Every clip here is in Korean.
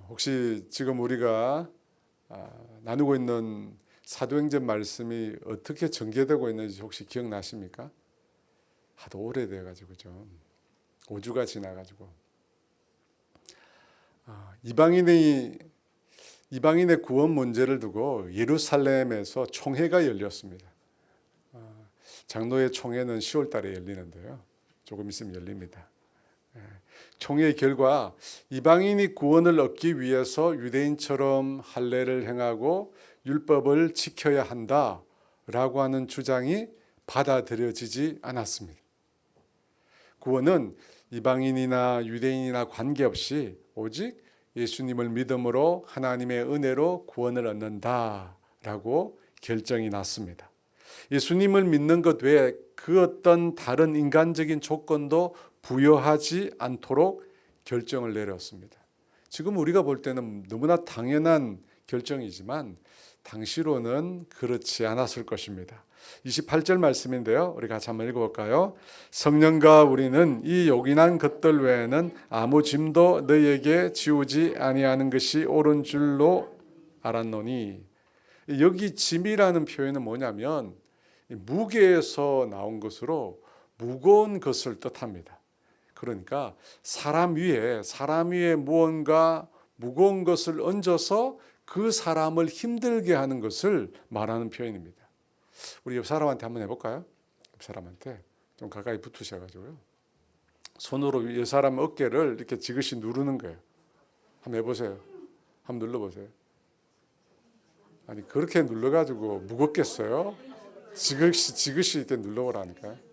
혹시 지금 우리가 나누고 있는 사도행전 말씀이 어떻게 전개되고 있는지 혹시 기억나십니까? 하도 오래돼가지고 좀 5주가 지나가지고 이방인의 구원 문제를 두고 예루살렘에서 총회가 열렸습니다. 장로의 총회는 10월 달에 열리는데요. 조금 있으면 열립니다. 총회의 결과 이방인이 구원을 얻기 위해서 유대인처럼 할례를 행하고 율법을 지켜야 한다라고 하는 주장이 받아들여지지 않았습니다. 구원은 이방인이나 유대인이나 관계없이 오직 예수님을 믿음으로 하나님의 은혜로 구원을 얻는다라고 결정이 났습니다. 예수님을 믿는 것 외에 그 어떤 다른 인간적인 조건도 부여하지 않도록 결정을 내렸습니다. 지금 우리가 볼 때는 너무나 당연한 결정이지만 당시로는 그렇지 않았을 것입니다. 28절 말씀인데요. 우리 같이 한번 읽어볼까요? 성령과 우리는 이 요긴한 것들 외에는 아무 짐도 너희에게 지우지 아니하는 것이 옳은 줄로 알았노니. 여기 짐이라는 표현은 뭐냐면 무게에서 나온 것으로 무거운 것을 뜻합니다. 그러니까 사람 위에 무언가 무거운 것을 얹어서 그 사람을 힘들게 하는 것을 말하는 표현입니다. 우리 옆 사람한테 한번 해볼까요? 옆 사람한테 좀 가까이 붙으셔가지고요. 손으로 옆 사람 어깨를 이렇게 지그시 누르는 거예요. 한번 해보세요. 한번 눌러보세요. 아니 그렇게 눌러가지고 무겁겠어요? 지그시 이렇게 눌러보라니까요.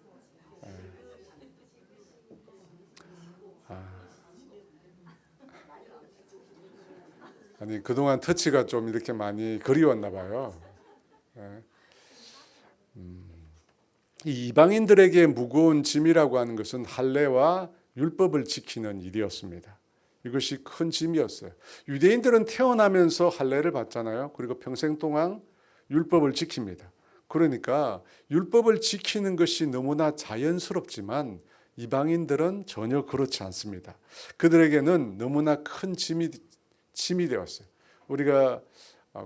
아니 그동안 터치가 좀 이렇게 많이 그리웠나 봐요. 이 이방인들에게 무거운 짐이라고 하는 것은 할례와 율법을 지키는 일이었습니다. 이것이 큰 짐이었어요. 유대인들은 태어나면서 할례를 받잖아요. 그리고 평생 동안 율법을 지킵니다. 그러니까 율법을 지키는 것이 너무나 자연스럽지만 이방인들은 전혀 그렇지 않습니다. 그들에게는 너무나 큰 짐이 되었어요. 우리가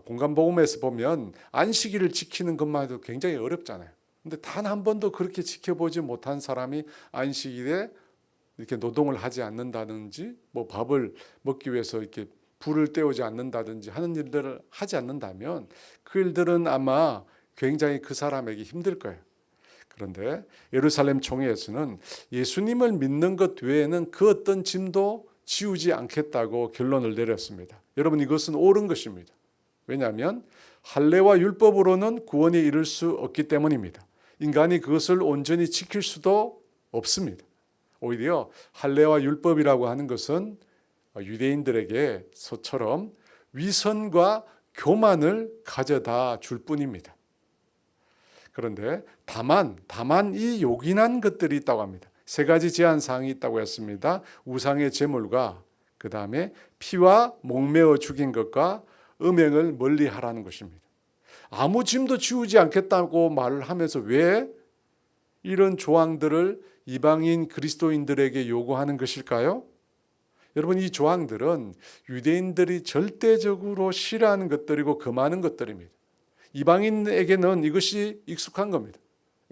공간복음에서 보면 안식일을 지키는 것만 해도 굉장히 어렵잖아요. 근데 단 한 번도 그렇게 지켜보지 못한 사람이 안식일에 이렇게 노동을 하지 않는다든지 뭐 밥을 먹기 위해서 이렇게 불을 때우지 않는다든지 하는 일들을 하지 않는다면 그 일들은 아마 굉장히 그 사람에게 힘들 거예요. 그런데 예루살렘 총회에서는 예수님을 믿는 것 외에는 그 어떤 짐도 지우지 않겠다고 결론을 내렸습니다. 여러분 이것은 옳은 것입니다. 왜냐하면 할례와 율법으로는 구원에 이를 수 없기 때문입니다. 인간이 그것을 온전히 지킬 수도 없습니다. 오히려 할례와 율법이라고 하는 것은 유대인들에게 소처럼 위선과 교만을 가져다 줄 뿐입니다. 그런데 다만 이 요긴한 것들이 있다고 합니다. 3가지 제한사항이 있다고 했습니다. 우상의 제물과 그 다음에 피와 목매어 죽인 것과 음행을 멀리하라는 것입니다. 아무 짐도 지우지 않겠다고 말을 하면서 왜 이런 조항들을 이방인 그리스도인들에게 요구하는 것일까요? 여러분 이 조항들은 유대인들이 절대적으로 싫어하는 것들이고 금하는 것들입니다. 이방인에게는 이것이 익숙한 겁니다.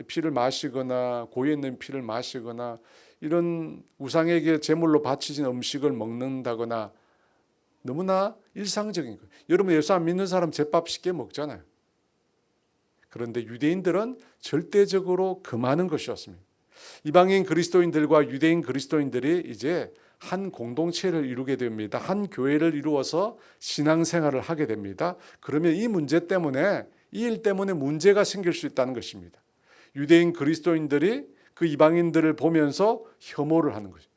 피를 마시거나 고에 있는 피를 마시거나 이런 우상에게 제물로 바치진 음식을 먹는다거나 너무나 일상적인 거예요. 여러분 예수 안 믿는 사람 제밥 쉽게 먹잖아요. 그런데 유대인들은 절대적으로 금하는 것이었습니다. 이방인 그리스도인들과 유대인 그리스도인들이 이제 한 공동체를 이루게 됩니다. 한 교회를 이루어서 신앙생활을 하게 됩니다. 그러면 이 문제 때문에 이 일 때문에 문제가 생길 수 있다는 것입니다. 유대인 그리스도인들이 그 이방인들을 보면서 혐오를 하는 거죠.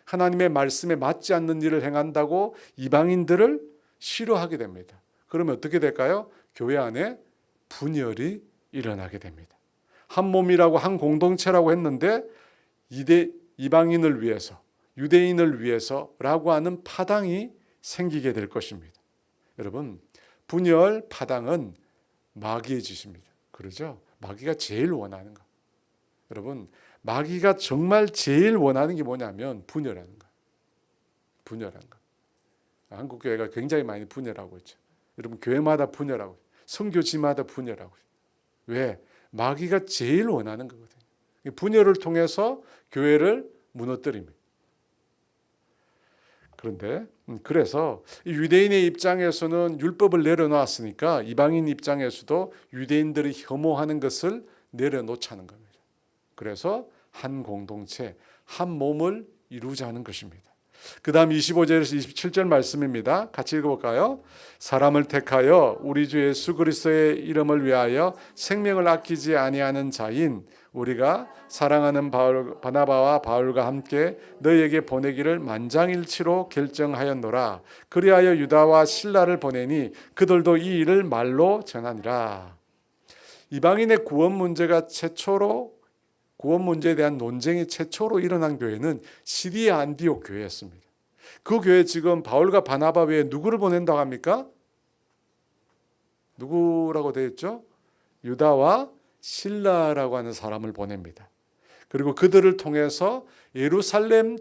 하나님의 말씀에 맞지 않는 일을 행한다고 이방인들을 싫어하게 됩니다. 그러면 어떻게 될까요? 교회 안에 분열이 일어나게 됩니다. 한 몸이라고 한 공동체라고 했는데 이방인을 위해서 유대인을 위해서라고 하는 파당이 생기게 될 것입니다. 여러분 분열 파당은 마귀의 짓입니다. 그러죠? 마귀가 제일 원하는 거. 여러분 마귀가 정말 제일 원하는 게 뭐냐면 분열하는 거. 분열하는 거. 한국 교회가 굉장히 많이 분열하고 있죠. 여러분 교회마다 분열하고 있어요. 선교지마다 분열하고 있어요. 왜? 마귀가 제일 원하는 거거든요. 분열을 통해서 교회를 무너뜨립니다. 그런데 그래서 유대인의 입장에서는 율법을 내려놓았으니까 이방인 입장에서도 유대인들이 혐오하는 것을 내려놓자는 겁니다. 그래서 한 공동체, 한 몸을 이루자는 것입니다. 그 다음 25절에서 27절 말씀입니다. 같이 읽어볼까요? 사람을 택하여 우리 주 예수 그리스도의 이름을 위하여 생명을 아끼지 아니하는 자인 우리가 사랑하는 바나바와 바울과 함께 너희에게 보내기를 만장일치로 결정하였노라. 그리하여 유다와 실라를 보내니 그들도 이 일을 말로 전하니라. 이방인의 구원 문제가 구원 문제에 대한 논쟁이 최초로 일어난 교회는 시리아 안디옥 교회였습니다. 그 교회 지금 바울과 바나바 외에 누구를 보낸다고 합니까? 누구라고 되어 있죠? 유다와 실라라고 하는 사람을 보냅니다. 그리고 그들을 통해서 예루살렘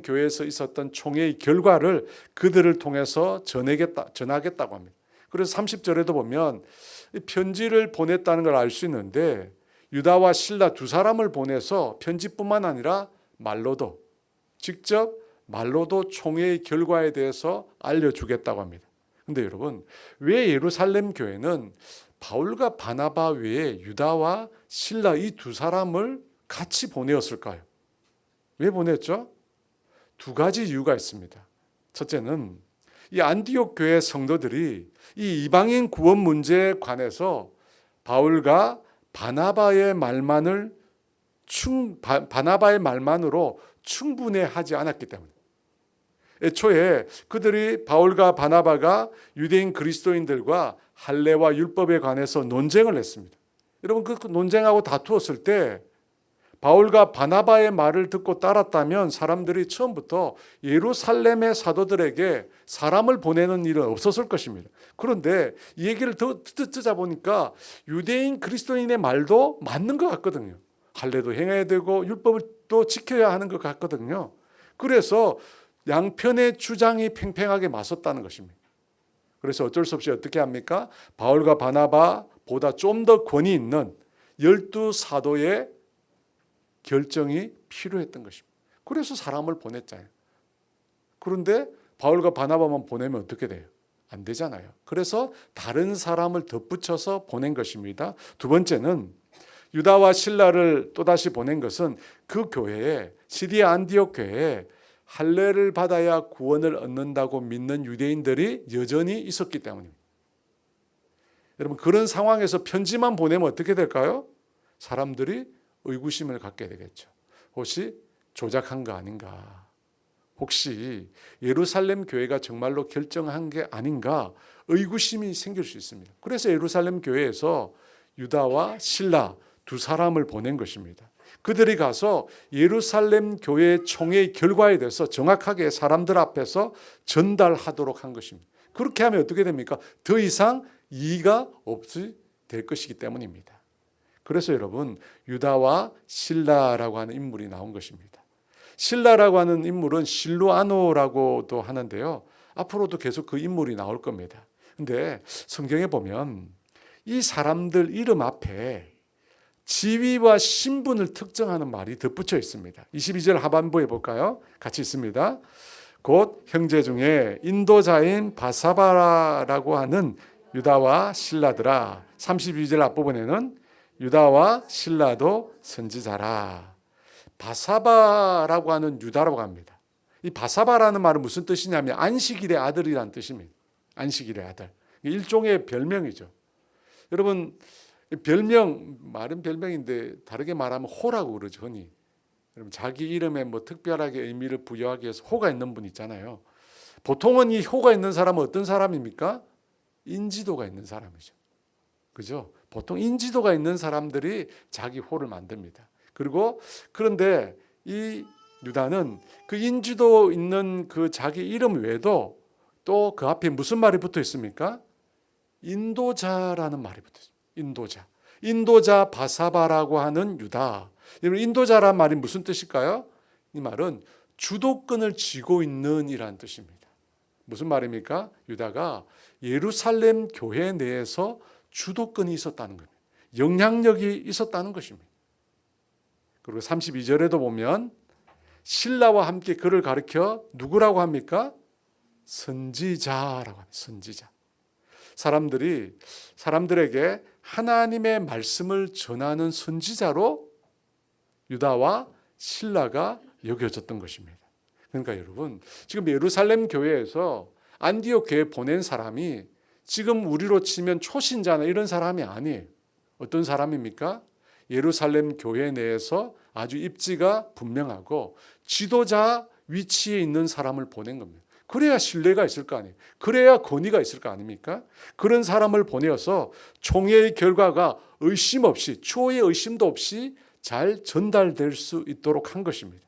교회에서 있었던 총회의 결과를 그들을 통해서 전하겠다고 합니다. 그래서 30절에도 보면 편지를 보냈다는 걸 알 수 있는데 유다와 실라 두 사람을 보내서 편지뿐만 아니라 직접 말로도 총회의 결과에 대해서 알려주겠다고 합니다. 그런데 여러분, 왜 예루살렘 교회는 바울과 바나바 외에 유다와 실라 이 두 사람을 같이 보내었을까요? 왜 보냈죠? 두 가지 이유가 있습니다. 첫째는 이 안디옥 교회 성도들이 이 이방인 구원 문제에 관해서 바울과 바나바의 말만으로 충분해하지 않았기 때문에 애초에 그들이 바울과 바나바가 유대인 그리스도인들과 할례와 율법에 관해서 논쟁을 했습니다. 여러분 그 논쟁하고 다투었을 때 바울과 바나바의 말을 듣고 따랐다면 사람들이 처음부터 예루살렘의 사도들에게 사람을 보내는 일은 없었을 것입니다. 그런데 이 얘기를 더 듣자 보니까 유대인 그리스도인의 말도 맞는 것 같거든요. 할례도 행해야 되고 율법을 또 지켜야 하는 것 같거든요. 그래서 양편의 주장이 팽팽하게 맞섰다는 것입니다. 그래서 어쩔 수 없이 어떻게 합니까? 바울과 바나바보다 좀 더 권위 있는 12사도의 결정이 필요했던 것입니다. 그래서 사람을 보냈잖아요. 그런데 바울과 바나바만 보내면 어떻게 돼요? 안 되잖아요. 그래서 다른 사람을 덧붙여서 보낸 것입니다. 두 번째는 유다와 실라를 또다시 보낸 것은 그 교회에 시리아 안디옥 교회에 할례를 받아야 구원을 얻는다고 믿는 유대인들이 여전히 있었기 때문입니다. 여러분 그런 상황에서 편지만 보내면 어떻게 될까요? 사람들이 의구심을 갖게 되겠죠. 혹시 조작한 거 아닌가? 혹시 예루살렘 교회가 정말로 결정한 게 아닌가? 의구심이 생길 수 있습니다. 그래서 예루살렘 교회에서 유다와 실라 두 사람을 보낸 것입니다. 그들이 가서 예루살렘 교회 총회의 결과에 대해서 정확하게 사람들 앞에서 전달하도록 한 것입니다. 그렇게 하면 어떻게 됩니까? 더 이상 이의가 없이 될 것이기 때문입니다. 그래서 여러분 유다와 실라라고 하는 인물이 나온 것입니다. 실라라고 하는 인물은 실루아노라고도 하는데요. 앞으로도 계속 그 인물이 나올 겁니다. 그런데 성경에 보면 이 사람들 이름 앞에 지위와 신분을 특정하는 말이 덧붙여 있습니다. 22절 하반부에 볼까요? 같이 있습니다. 곧 형제 중에 인도자인 바사바라고 하는 유다와 실라더라. 32절 앞부분에는 유다와 실라도 선지자라. 바사바라고 하는 유다라고 합니다. 이 바사바라는 말은 무슨 뜻이냐면 안식일의 아들이라는 뜻입니다. 안식일의 아들. 일종의 별명이죠. 여러분 말은 별명인데 다르게 말하면 호라고 그러죠. 흔히. 여러분 자기 이름에 특별하게 의미를 부여하기 위해서 호가 있는 분 있잖아요. 보통은 이 호가 있는 사람은 어떤 사람입니까? 인지도가 있는 사람이죠. 그죠? 보통 인지도가 있는 사람들이 자기 호를 만듭니다. 그런데 이 유다는 그 인지도 있는 그 자기 이름 외에도 또 그 앞에 무슨 말이 붙어 있습니까? 인도자라는 말이 붙어 있습니다. 인도자 바사바라고 하는 유다. 인도자란 말이 무슨 뜻일까요? 이 말은 주도권을 쥐고 있는 이라는 뜻입니다. 무슨 말입니까? 유다가 예루살렘 교회 내에서 주도권이 있었다는 겁니다. 영향력이 있었다는 것입니다. 그리고 32절에도 보면 신라와 함께 그를 가리켜 누구라고 합니까? 선지자라고 합니다. 선지자. 사람들에게 하나님의 말씀을 전하는 선지자로 유다와 신라가 여겨졌던 것입니다. 그러니까 여러분, 지금 예루살렘 교회에서 안디옥 교회에 보낸 사람이 지금 우리로 치면 초신자나 이런 사람이 아니에요. 어떤 사람입니까? 예루살렘 교회 내에서 아주 입지가 분명하고 지도자 위치에 있는 사람을 보낸 겁니다. 그래야 신뢰가 있을 거 아니에요. 그래야 권위가 있을 거 아닙니까? 그런 사람을 보내어서 총회의 결과가 의심 없이, 추호의 의심도 없이 잘 전달될 수 있도록 한 것입니다.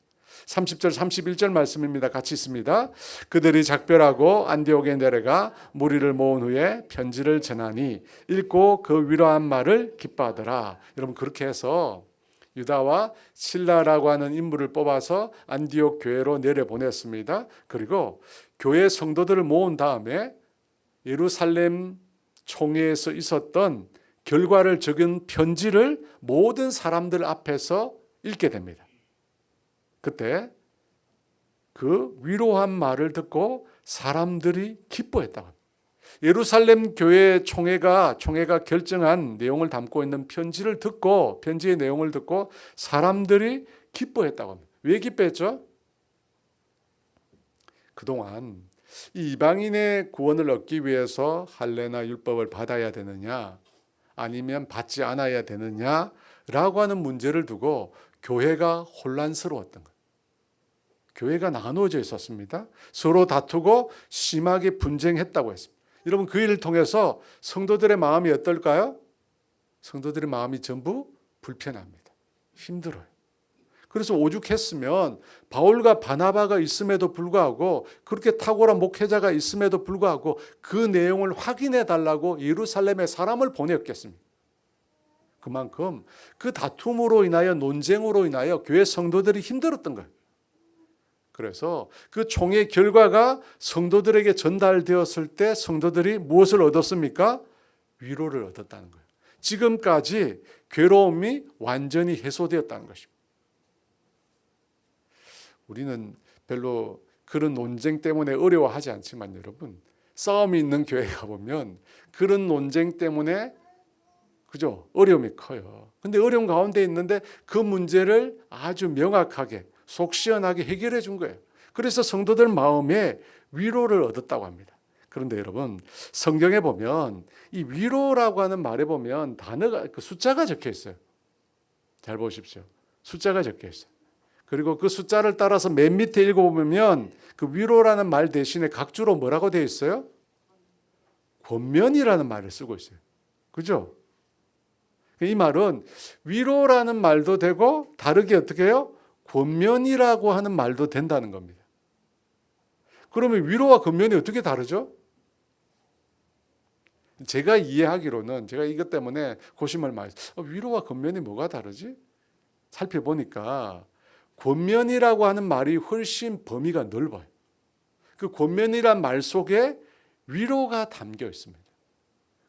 30절 31절 말씀입니다. 같이 있습니다. 그들이 작별하고 안디옥에 내려가 무리를 모은 후에 편지를 전하니 읽고 그 위로한 말을 기뻐하더라. 여러분, 그렇게 해서 유다와 실라라고 하는 인물을 뽑아서 안디옥 교회로 내려보냈습니다. 그리고 교회 성도들을 모은 다음에 예루살렘 총회에서 있었던 결과를 적은 편지를 모든 사람들 앞에서 읽게 됩니다. 그때 그 위로한 말을 듣고 사람들이 기뻐했다고 합니다. 예루살렘 교회 총회가 결정한 내용을 담고 있는 편지를 듣고, 편지의 내용을 듣고 사람들이 기뻐했다고 합니다. 왜 기뻐했죠? 그동안 이 이방인의 구원을 얻기 위해서 할례나 율법을 받아야 되느냐 아니면 받지 않아야 되느냐라고 하는 문제를 두고 교회가 혼란스러웠던 거예요. 교회가 나누어져 있었습니다. 서로 다투고 심하게 분쟁했다고 했습니다. 여러분, 그 일을 통해서 성도들의 마음이 어떨까요? 성도들의 마음이 전부 불편합니다. 힘들어요. 그래서 오죽했으면 바울과 바나바가 있음에도 불구하고, 그렇게 탁월한 목회자가 있음에도 불구하고 그 내용을 확인해 달라고 예루살렘에 사람을 보냈겠습니까? 그만큼 그 다툼으로 인하여, 논쟁으로 인하여 교회 성도들이 힘들었던 거예요. 그래서 그 총회 결과가 성도들에게 전달되었을 때 성도들이 무엇을 얻었습니까? 위로를 얻었다는 거예요. 지금까지 괴로움이 완전히 해소되었다는 것입니다. 우리는 별로 그런 논쟁 때문에 어려워하지 않지만 여러분, 싸움이 있는 교회 가보면 그런 논쟁 때문에 그죠? 어려움이 커요. 근데 어려움 가운데 있는데 그 문제를 아주 명확하게 속 시원하게 해결해 준 거예요. 그래서 성도들 마음에 위로를 얻었다고 합니다. 그런데 여러분, 성경에 보면 이 위로라고 하는 말에 보면 단어가, 그 숫자가 적혀 있어요. 잘 보십시오. 숫자가 적혀 있어요. 그리고 그 숫자를 따라서 맨 밑에 읽어보면 그 위로라는 말 대신에 각주로 뭐라고 되어 있어요? 권면이라는 말을 쓰고 있어요. 그죠? 이 말은 위로라는 말도 되고 다르게 어떻게 해요? 권면이라고 하는 말도 된다는 겁니다. 그러면 위로와 권면이 어떻게 다르죠? 제가 이해하기로는, 제가 이것 때문에 고심을 많이 했어요. 위로와 권면이 뭐가 다르지? 살펴보니까 권면이라고 하는 말이 훨씬 범위가 넓어요. 그 권면이란 말 속에 위로가 담겨 있습니다.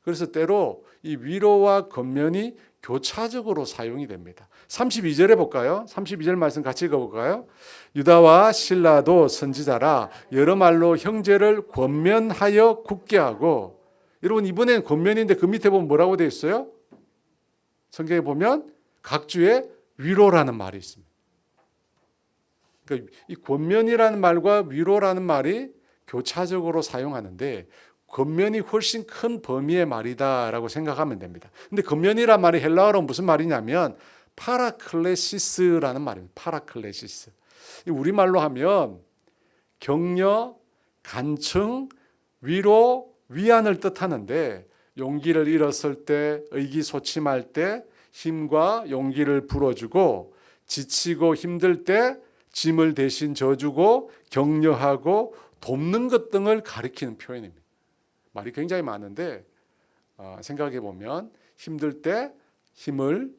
그래서 때로 이 위로와 권면이 교차적으로 사용이 됩니다. 32절에 볼까요? 32절 말씀 같이 읽어볼까요? 유다와 실라도 선지자라 여러 말로 형제를 권면하여 굳게 하고. 여러분, 이번엔 권면인데 그 밑에 보면 뭐라고 되어 있어요? 성경에 보면 각주에 위로라는 말이 있습니다. 그러니까 이 권면이라는 말과 위로라는 말이 교차적으로 사용하는데 권면이 훨씬 큰 범위의 말이다라고 생각하면 됩니다. 근데 권면이란 말이 헬라어로 무슨 말이냐면 파라클레시스라는 말입니다. 파라클레시스. 우리말로 하면 격려, 간청, 위로, 위안을 뜻하는데 용기를 잃었을 때, 의기소침할 때 힘과 용기를 불어주고, 지치고 힘들 때 짐을 대신 져주고 격려하고 돕는 것 등을 가리키는 표현입니다. 말이 굉장히 많은데 생각해 보면 힘들 때 힘을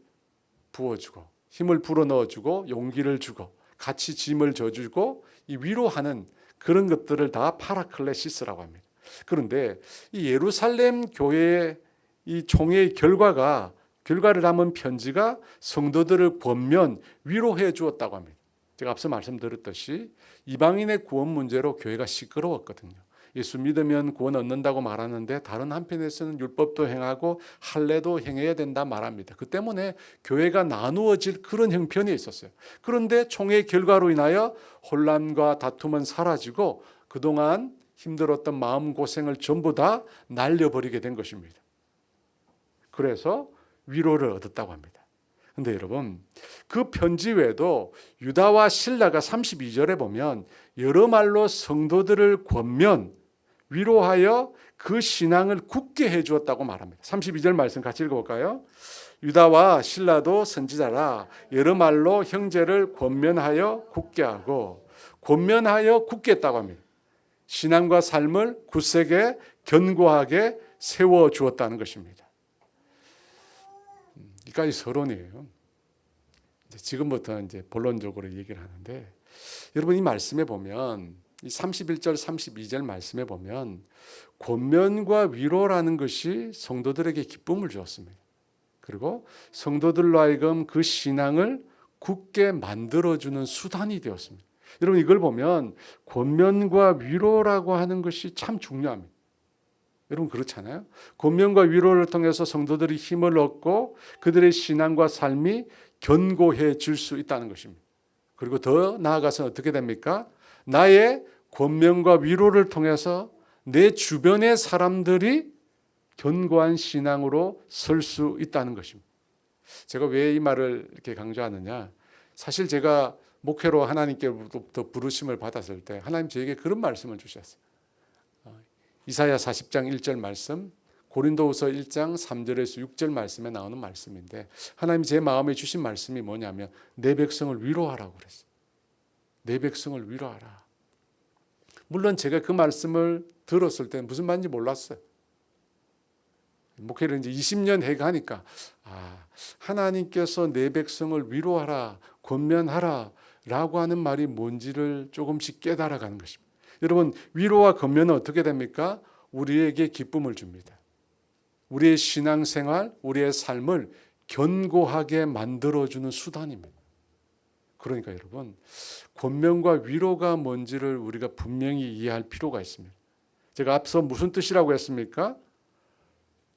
부어주고, 힘을 불어넣어주고, 용기를 주고, 같이 짐을 져주고, 이 위로하는 그런 것들을 다 파라클레시스라고 합니다. 그런데 이 예루살렘 교회의 이 총회의 결과를 담은 편지가 성도들을 권면 위로해 주었다고 합니다. 제가 앞서 말씀드렸듯이 이방인의 구원 문제로 교회가 시끄러웠거든요. 예수 믿으면 구원 얻는다고 말하는데 다른 한편에서는 율법도 행하고 할례도 행해야 된다 말합니다. 그 때문에 교회가 나누어질 그런 형편이 있었어요. 그런데 총회 결과로 인하여 혼란과 다툼은 사라지고 그동안 힘들었던 마음고생을 전부 다 날려버리게 된 것입니다. 그래서 위로를 얻었다고 합니다. 그런데 여러분, 그 편지 외에도 유다와 실라가 32절에 보면 여러 말로 성도들을 권면 위로하여 그 신앙을 굳게 해주었다고 말합니다. 32절 말씀 같이 읽어볼까요? 유다와 실라도 선지자라 여러 말로 형제를 권면하여 굳게 하고 권면하여 굳게 했다고 합니다. 신앙과 삶을 굳세게 견고하게 세워주었다는 것입니다. 여기까지 서론이에요. 지금부터 이제 본론적으로 얘기를 하는데, 여러분 이 말씀에 보면 이 31절 32절 말씀에 보면 권면과 위로라는 것이 성도들에게 기쁨을 주었습니다. 그리고 성도들로 하여금 그 신앙을 굳게 만들어주는 수단이 되었습니다. 여러분 이걸 보면 권면과 위로라고 하는 것이 참 중요합니다. 여러분 그렇잖아요. 권면과 위로를 통해서 성도들이 힘을 얻고 그들의 신앙과 삶이 견고해질 수 있다는 것입니다. 그리고 더 나아가서 어떻게 됩니까? 나의 권면과 위로를 통해서 내 주변의 사람들이 견고한 신앙으로 설 수 있다는 것입니다. 제가 왜 이 말을 이렇게 강조하느냐? 사실 제가 목회로 하나님께로부터 부르심을 받았을 때 하나님 저에게 그런 말씀을 주셨어요. 이사야 40장 1절 말씀, 고린도후서 1장 3절에서 6절 말씀에 나오는 말씀인데 하나님이 제 마음에 주신 말씀이 뭐냐면 내 백성을 위로하라고 그랬어요. 내 백성을 위로하라. 물론 제가 그 말씀을 들었을 때 무슨 말인지 몰랐어요. 목회를 이제 20년 해가니까 하나님께서 내 백성을 위로하라, 권면하라 라고 하는 말이 뭔지를 조금씩 깨달아가는 것입니다. 여러분 위로와 권면은 어떻게 됩니까? 우리에게 기쁨을 줍니다. 우리의 신앙생활, 우리의 삶을 견고하게 만들어주는 수단입니다. 그러니까 여러분 권면과 위로가 뭔지를 우리가 분명히 이해할 필요가 있습니다. 제가 앞서 무슨 뜻이라고 했습니까?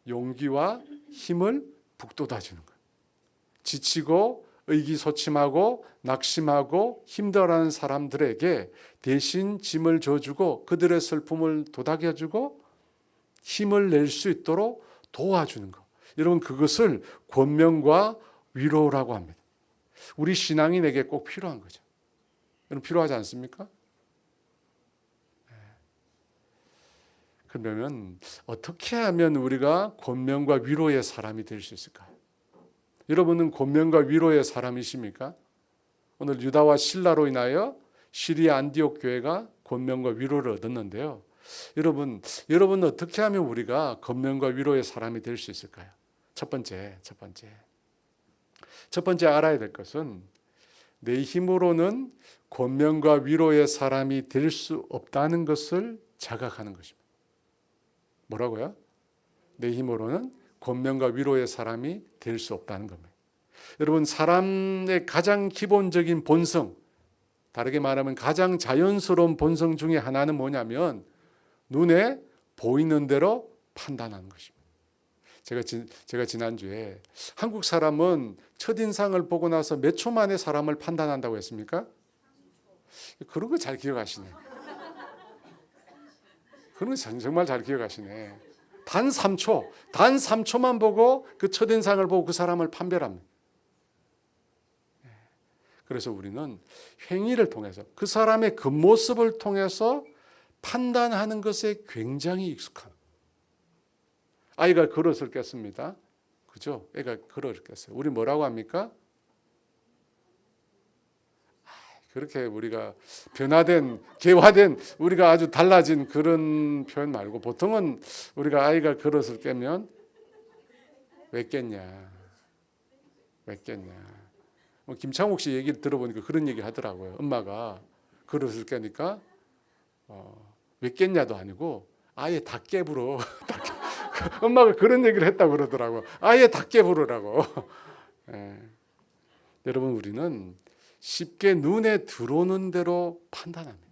용기와 힘을 북돋아주는 거예요. 지치고 의기소침하고 낙심하고 힘들어하는 사람들에게 대신 짐을 져주고 그들의 슬픔을 도닥여주고 힘을 낼 수 있도록 도와주는 것. 여러분 그것을 권면과 위로라고 합니다. 우리 신앙인에게 꼭 필요한 거죠. 여러분 필요하지 않습니까? 그러면 어떻게 하면 우리가 권면과 위로의 사람이 될 수 있을까요? 여러분은 권면과 위로의 사람이십니까? 오늘 유다와 실라로 인하여 시리아 안디옥 교회가 권면과 위로를 얻었는데요. 여러분 어떻게 하면 우리가 권면과 위로의 사람이 될 수 있을까요? 첫 번째 알아야 될 것은 내 힘으로는 권면과 위로의 사람이 될 수 없다는 것을 자각하는 것입니다. 뭐라고요? 내 힘으로는 권면과 위로의 사람이 될 수 없다는 겁니다. 여러분 사람의 가장 기본적인 본성, 다르게 말하면 가장 자연스러운 본성 중에 하나는 뭐냐면 눈에 보이는 대로 판단하는 것입니다. 제가 지난주에 한국 사람은 첫인상을 보고 나서 몇 초 만에 사람을 판단한다고 했습니까? 그런 거 잘 기억하시네. 그런 거 정말 잘 기억하시네. 단 3초만 보고 그 첫인상을 보고 그 사람을 판별합니다. 그래서 우리는 행위를 통해서 그 사람의 겉모습을 통해서 판단하는 것에 굉장히 익숙한. 아이가 걸었을 겠습니다. 그죠? 애가 걸었겠어요. 우리 뭐라고 합니까? 그렇게 우리가 변화된, 개화된, 우리가 아주 달라진 그런 표현 말고 보통은 우리가 아이가 걸었을 때면 왜 깼냐? 김창욱 씨 얘기를 들어보니까 그런 얘기 하더라고요. 엄마가 그릇을 깨니까 왜 깼냐도 아니고 아예 다 깨부러. 엄마가 그런 얘기를 했다고 그러더라고. 아예 다 깨부르라고. 예. 여러분, 우리는 쉽게 눈에 들어오는 대로 판단합니다.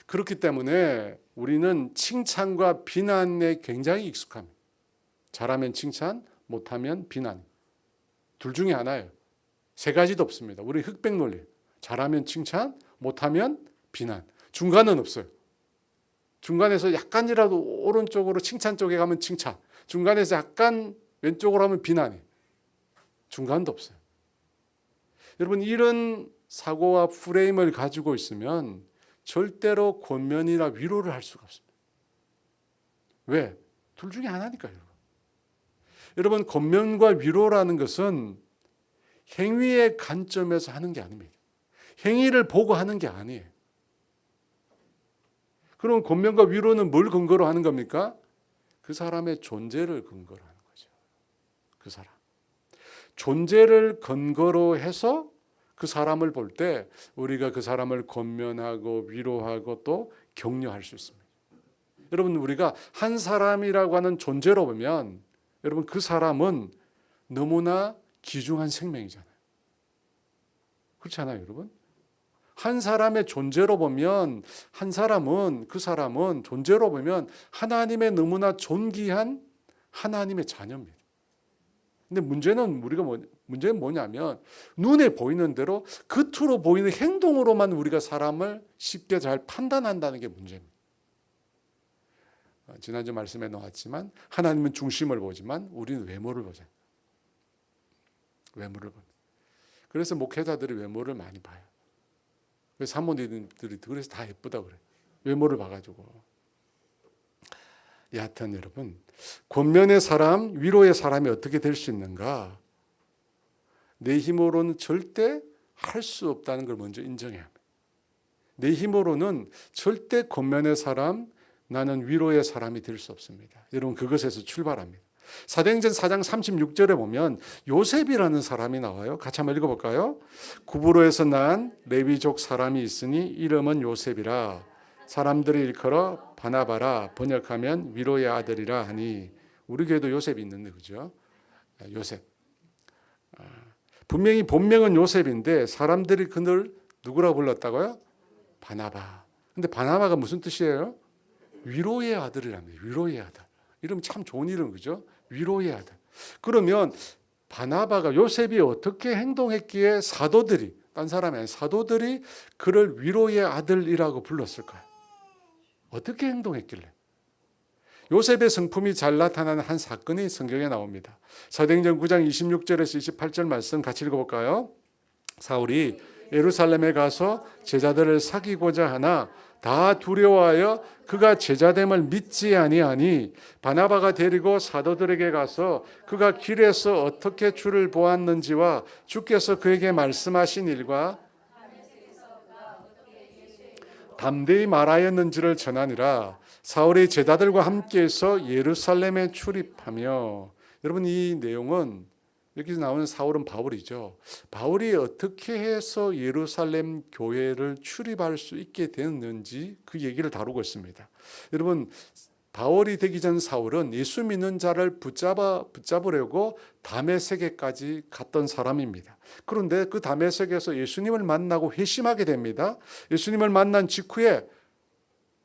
그렇기 때문에 우리는 칭찬과 비난에 굉장히 익숙합니다. 잘하면 칭찬, 못하면 비난. 둘 중에 하나예요. 세 가지도 없습니다. 우리 흑백 논리. 잘하면 칭찬, 못하면 비난. 중간은 없어요. 중간에서 약간이라도 오른쪽으로 칭찬 쪽에 가면 칭찬, 중간에서 약간 왼쪽으로 하면 비난이. 중간도 없어요. 여러분, 이런 사고와 프레임을 가지고 있으면 절대로 권면이나 위로를 할 수가 없습니다. 왜? 둘 중에 하나니까요. 여러분, 권면과 위로라는 것은 행위의 관점에서 하는 게 아닙니다. 행위를 보고 하는 게 아니에요. 그럼 권면과 위로는 뭘 근거로 하는 겁니까? 그 사람의 존재를 근거로 하는 거죠. 그 사람. 존재를 근거로 해서 그 사람을 볼 때 우리가 그 사람을 권면하고 위로하고 또 격려할 수 있습니다. 여러분, 우리가 한 사람이라고 하는 존재로 보면 여러분, 그 사람은 너무나 귀중한 생명이잖아요. 그렇지 않아요, 여러분? 한 사람의 존재로 보면 한 사람은, 그 사람은 존재로 보면 하나님의 너무나 존귀한 하나님의 자녀입니다. 근데 문제는 문제는 뭐냐면 눈에 보이는 대로 겉으로 보이는 행동으로만 우리가 사람을 쉽게 잘 판단한다는 게 문제입니다. 지난주 말씀에 나왔지만 하나님은 중심을 보지만 우리는 외모를 보잖아요. 외모를 봅니다. 그래서 목회자들이 외모를 많이 봐요. 그래서 사모님들이 그래서 다 예쁘다고 그래요. 외모를 봐가지고. 여하튼 여러분, 권면의 사람, 위로의 사람이 어떻게 될 수 있는가? 내 힘으로는 절대 할 수 없다는 걸 먼저 인정해야 합니다. 내 힘으로는 절대 권면의 사람, 나는 위로의 사람이 될 수 없습니다. 여러분, 그것에서 출발합니다. 사도행전 4장 36절에 보면 요셉이라는 사람이 나와요. 같이 한번 읽어볼까요? 구브로에서 난 레위족 사람이 있으니 이름은 요셉이라. 사람들이 일컬어 바나바라, 번역하면 위로의 아들이라 하니. 우리 교회도 요셉이 있는데, 그죠? 요셉. 분명히 본명은 요셉인데 사람들이 그를 누구라고 불렀다고요? 바나바. 근데 바나바가 무슨 뜻이에요? 위로의 아들이랍니다. 위로의 아들. 이름 참 좋은 이름, 그죠? 위로의 아들. 그러면 바나바가, 요셉이 어떻게 행동했기에 사도들이, 딴 사람이 아니라 사도들이 그를 위로의 아들이라고 불렀을까요? 어떻게 행동했길래? 요셉의 성품이 잘 나타나는 한 사건이 성경에 나옵니다. 사도행전 9장 26절에서 28절 말씀 같이 읽어볼까요? 사울이 예루살렘에 가서 제자들을 사귀고자 하나 다 두려워하여 그가 제자됨을 믿지 아니하니 바나바가 데리고 사도들에게 가서 그가 길에서 어떻게 주를 보았는지와 주께서 그에게 말씀하신 일과 담대히 말하였는지를 전하니라. 사울이 제자들과 함께해서 예루살렘에 출입하며, 여러분, 이 내용은 여기서 나오는 사울은 바울이죠. 바울이 어떻게 해서 예루살렘 교회를 출입할 수 있게 됐는지 그 얘기를 다루고 있습니다. 여러분, 바울이 되기 전 사울은 예수 믿는 자를 붙잡으려고 다메섹에까지 갔던 사람입니다. 그런데 그 다메섹에서 예수님을 만나고 회심하게 됩니다. 예수님을 만난 직후에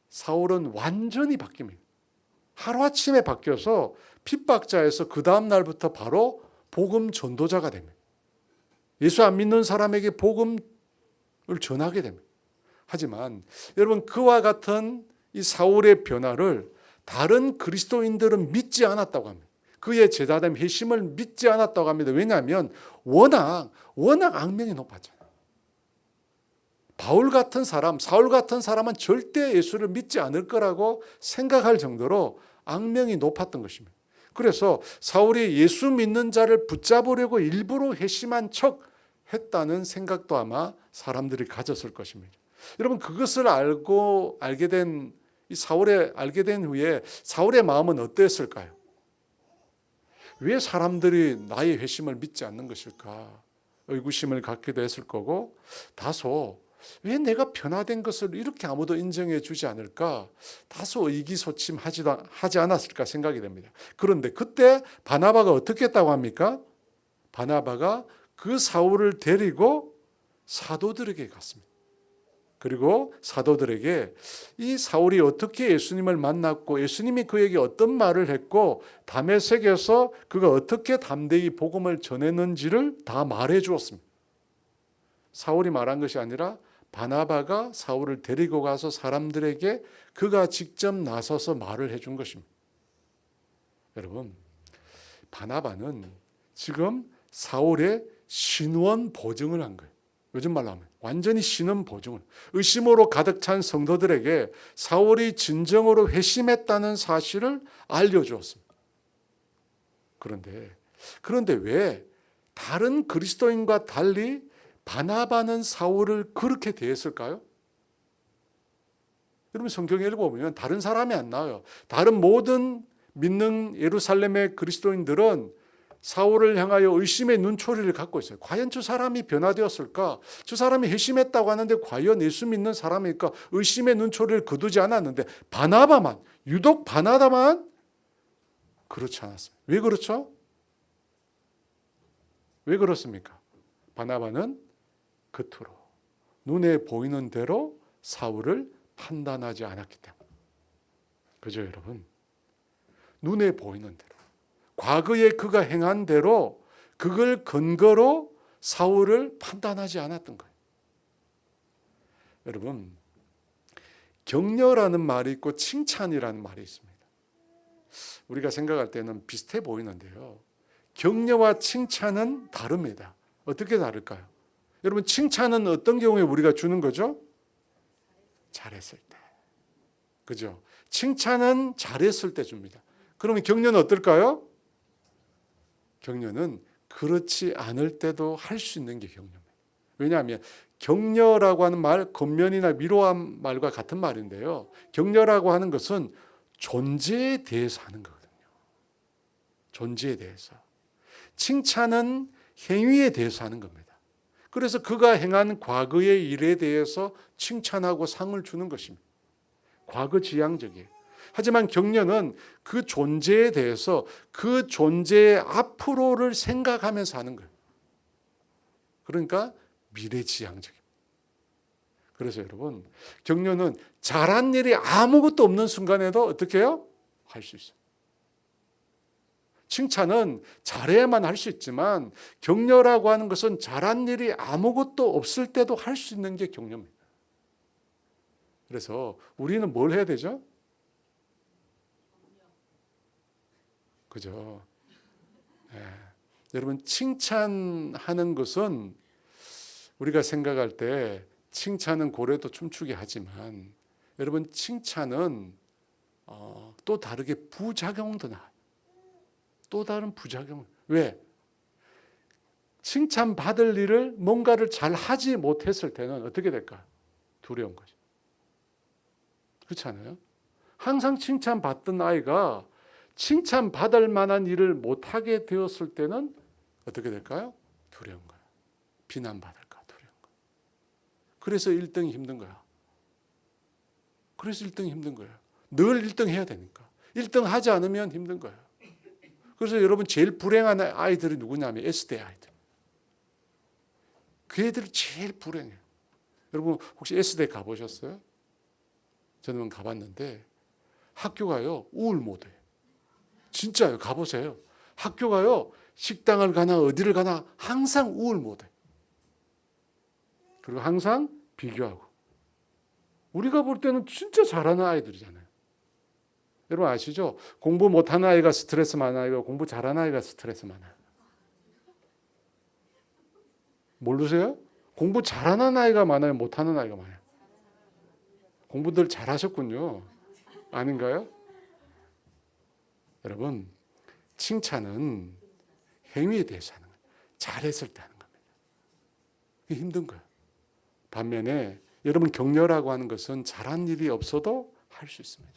사울은 완전히 바뀝니다. 하루아침에 바뀌어서 핍박자에서 그 다음 날부터 바로 복음 전도자가 됩니다. 예수 안 믿는 사람에게 복음을 전하게 됩니다. 하지만 여러분, 그와 같은 이 사울의 변화를 다른 그리스도인들은 믿지 않았다고 합니다. 그의 제자됨 회심을 믿지 않았다고 합니다. 왜냐하면 워낙 악명이 높았잖아요. 바울 같은 사람, 사울 같은 사람은 절대 예수를 믿지 않을 거라고 생각할 정도로 악명이 높았던 것입니다. 그래서 사울이 예수 믿는 자를 붙잡으려고 일부러 회심한 척 했다는 생각도 아마 사람들이 가졌을 것입니다. 여러분, 그것을 알게 된 후에 사울의 마음은 어땠을까요? 왜 사람들이 나의 회심을 믿지 않는 것일까? 의구심을 갖기도 했을 거고, 다소 왜 내가 변화된 것을 이렇게 아무도 인정해 주지 않을까? 다소 의기소침하지 않았을까 생각이 됩니다. 그런데 그때 바나바가 어떻게 했다고 합니까? 바나바가 그 사울을 데리고 사도들에게 갔습니다. 그리고 사도들에게 이 사울이 어떻게 예수님을 만났고 예수님이 그에게 어떤 말을 했고 다메섹에서 그가 어떻게 담대히 복음을 전했는지를 다 말해 주었습니다. 사울이 말한 것이 아니라 바나바가 사울을 데리고 가서 사람들에게 그가 직접 나서서 말을 해준 것입니다. 여러분, 바나바는 지금 사울의 신원 보증을 한 거예요. 요즘 말로 하면 완전히 신원 보증을. 의심으로 가득 찬 성도들에게 사울이 진정으로 회심했다는 사실을 알려주었습니다. 그런데 왜 다른 그리스도인과 달리 바나바는 사울을 그렇게 대했을까요? 여러분 성경에 보면 다른 사람이 안 나와요. 다른 모든 믿는 예루살렘의 그리스도인들은 사울을 향하여 의심의 눈초리를 갖고 있어요. 과연 저 사람이 변화되었을까? 저 사람이 회심했다고 하는데 과연 예수 믿는 사람일까? 의심의 눈초리를 거두지 않았는데 유독 바나바만 그렇지 않았습니다. 왜 그렇죠? 왜 그렇습니까? 바나바는 겉으로 눈에 보이는 대로 사울을 판단하지 않았기 때문에. 그죠, 여러분? 눈에 보이는 대로. 과거에 그가 행한 대로 그걸 근거로 사울을 판단하지 않았던 거예요. 여러분, 격려라는 말이 있고 칭찬이라는 말이 있습니다. 우리가 생각할 때는 비슷해 보이는데요. 격려와 칭찬은 다릅니다. 어떻게 다를까요? 여러분, 칭찬은 어떤 경우에 우리가 주는 거죠? 잘했을 때. 그죠? 칭찬은 잘했을 때 줍니다. 그러면 격려는 어떨까요? 격려는 그렇지 않을 때도 할 수 있는 게 격려입니다. 왜냐하면 격려라고 하는 말, 권면이나 위로한 말과 같은 말인데요. 격려라고 하는 것은 존재에 대해서 하는 거거든요. 존재에 대해서. 칭찬은 행위에 대해서 하는 겁니다. 그래서 그가 행한 과거의 일에 대해서 칭찬하고 상을 주는 것입니다. 과거 지향적이에요. 하지만 격려는 그 존재에 대해서 그 존재의 앞으로를 생각하면서 하는 거예요. 그러니까 미래지향적입니다. 그래서 여러분, 격려는 잘한 일이 아무것도 없는 순간에도 어떻게 해요? 할 수 있어요. 칭찬은 잘해야만 할 수 있지만 격려라고 하는 것은 잘한 일이 아무것도 없을 때도 할 수 있는 게 격려입니다. 그래서 우리는 뭘 해야 되죠? 그죠? 네. 여러분, 칭찬하는 것은 우리가 생각할 때 칭찬은 고래도 춤추게 하지만 여러분, 칭찬은 또 다르게 부작용도 나요. 또 다른 부작용. 왜? 칭찬받을 일을 뭔가를 잘 하지 못했을 때는 어떻게 될까요? 두려운 거죠. 그렇지 않아요? 항상 칭찬받던 아이가 칭찬받을 만한 일을 못하게 되었을 때는 어떻게 될까요? 두려운 거예요. 비난받을까 두려운 거예요. 그래서 1등이 힘든 거야. 그래서 1등이 힘든 거예요. 늘 1등 해야 되니까. 1등 하지 않으면 힘든 거예요. 그래서 여러분 제일 불행한 아이들이 누구냐면 S대 아이들. 그 애들이 제일 불행해요. 여러분 혹시 S대 가보셨어요? 저는 가봤는데 학교가요 우울 모드예요. 진짜요. 가보세요. 학교가요 식당을 가나 어디를 가나 항상 우울 모드예요. 그리고 항상 비교하고. 우리가 볼 때는 진짜 잘하는 아이들이잖아요. 여러분 아시죠? 공부 못하는 아이가 스트레스 많은 아이가 공부 잘하는 아이가 스트레스 많아요. 모르세요? 공부 잘하는 아이가 많아요? 못하는 아이가 많아요? 공부들 잘하셨군요. 아닌가요? 여러분, 칭찬은 행위에 대해서 하는 거예요. 잘했을 때 하는 겁니다. 그게 힘든 거예요. 반면에 여러분 격려라고 하는 것은 잘한 일이 없어도 할 수 있습니다.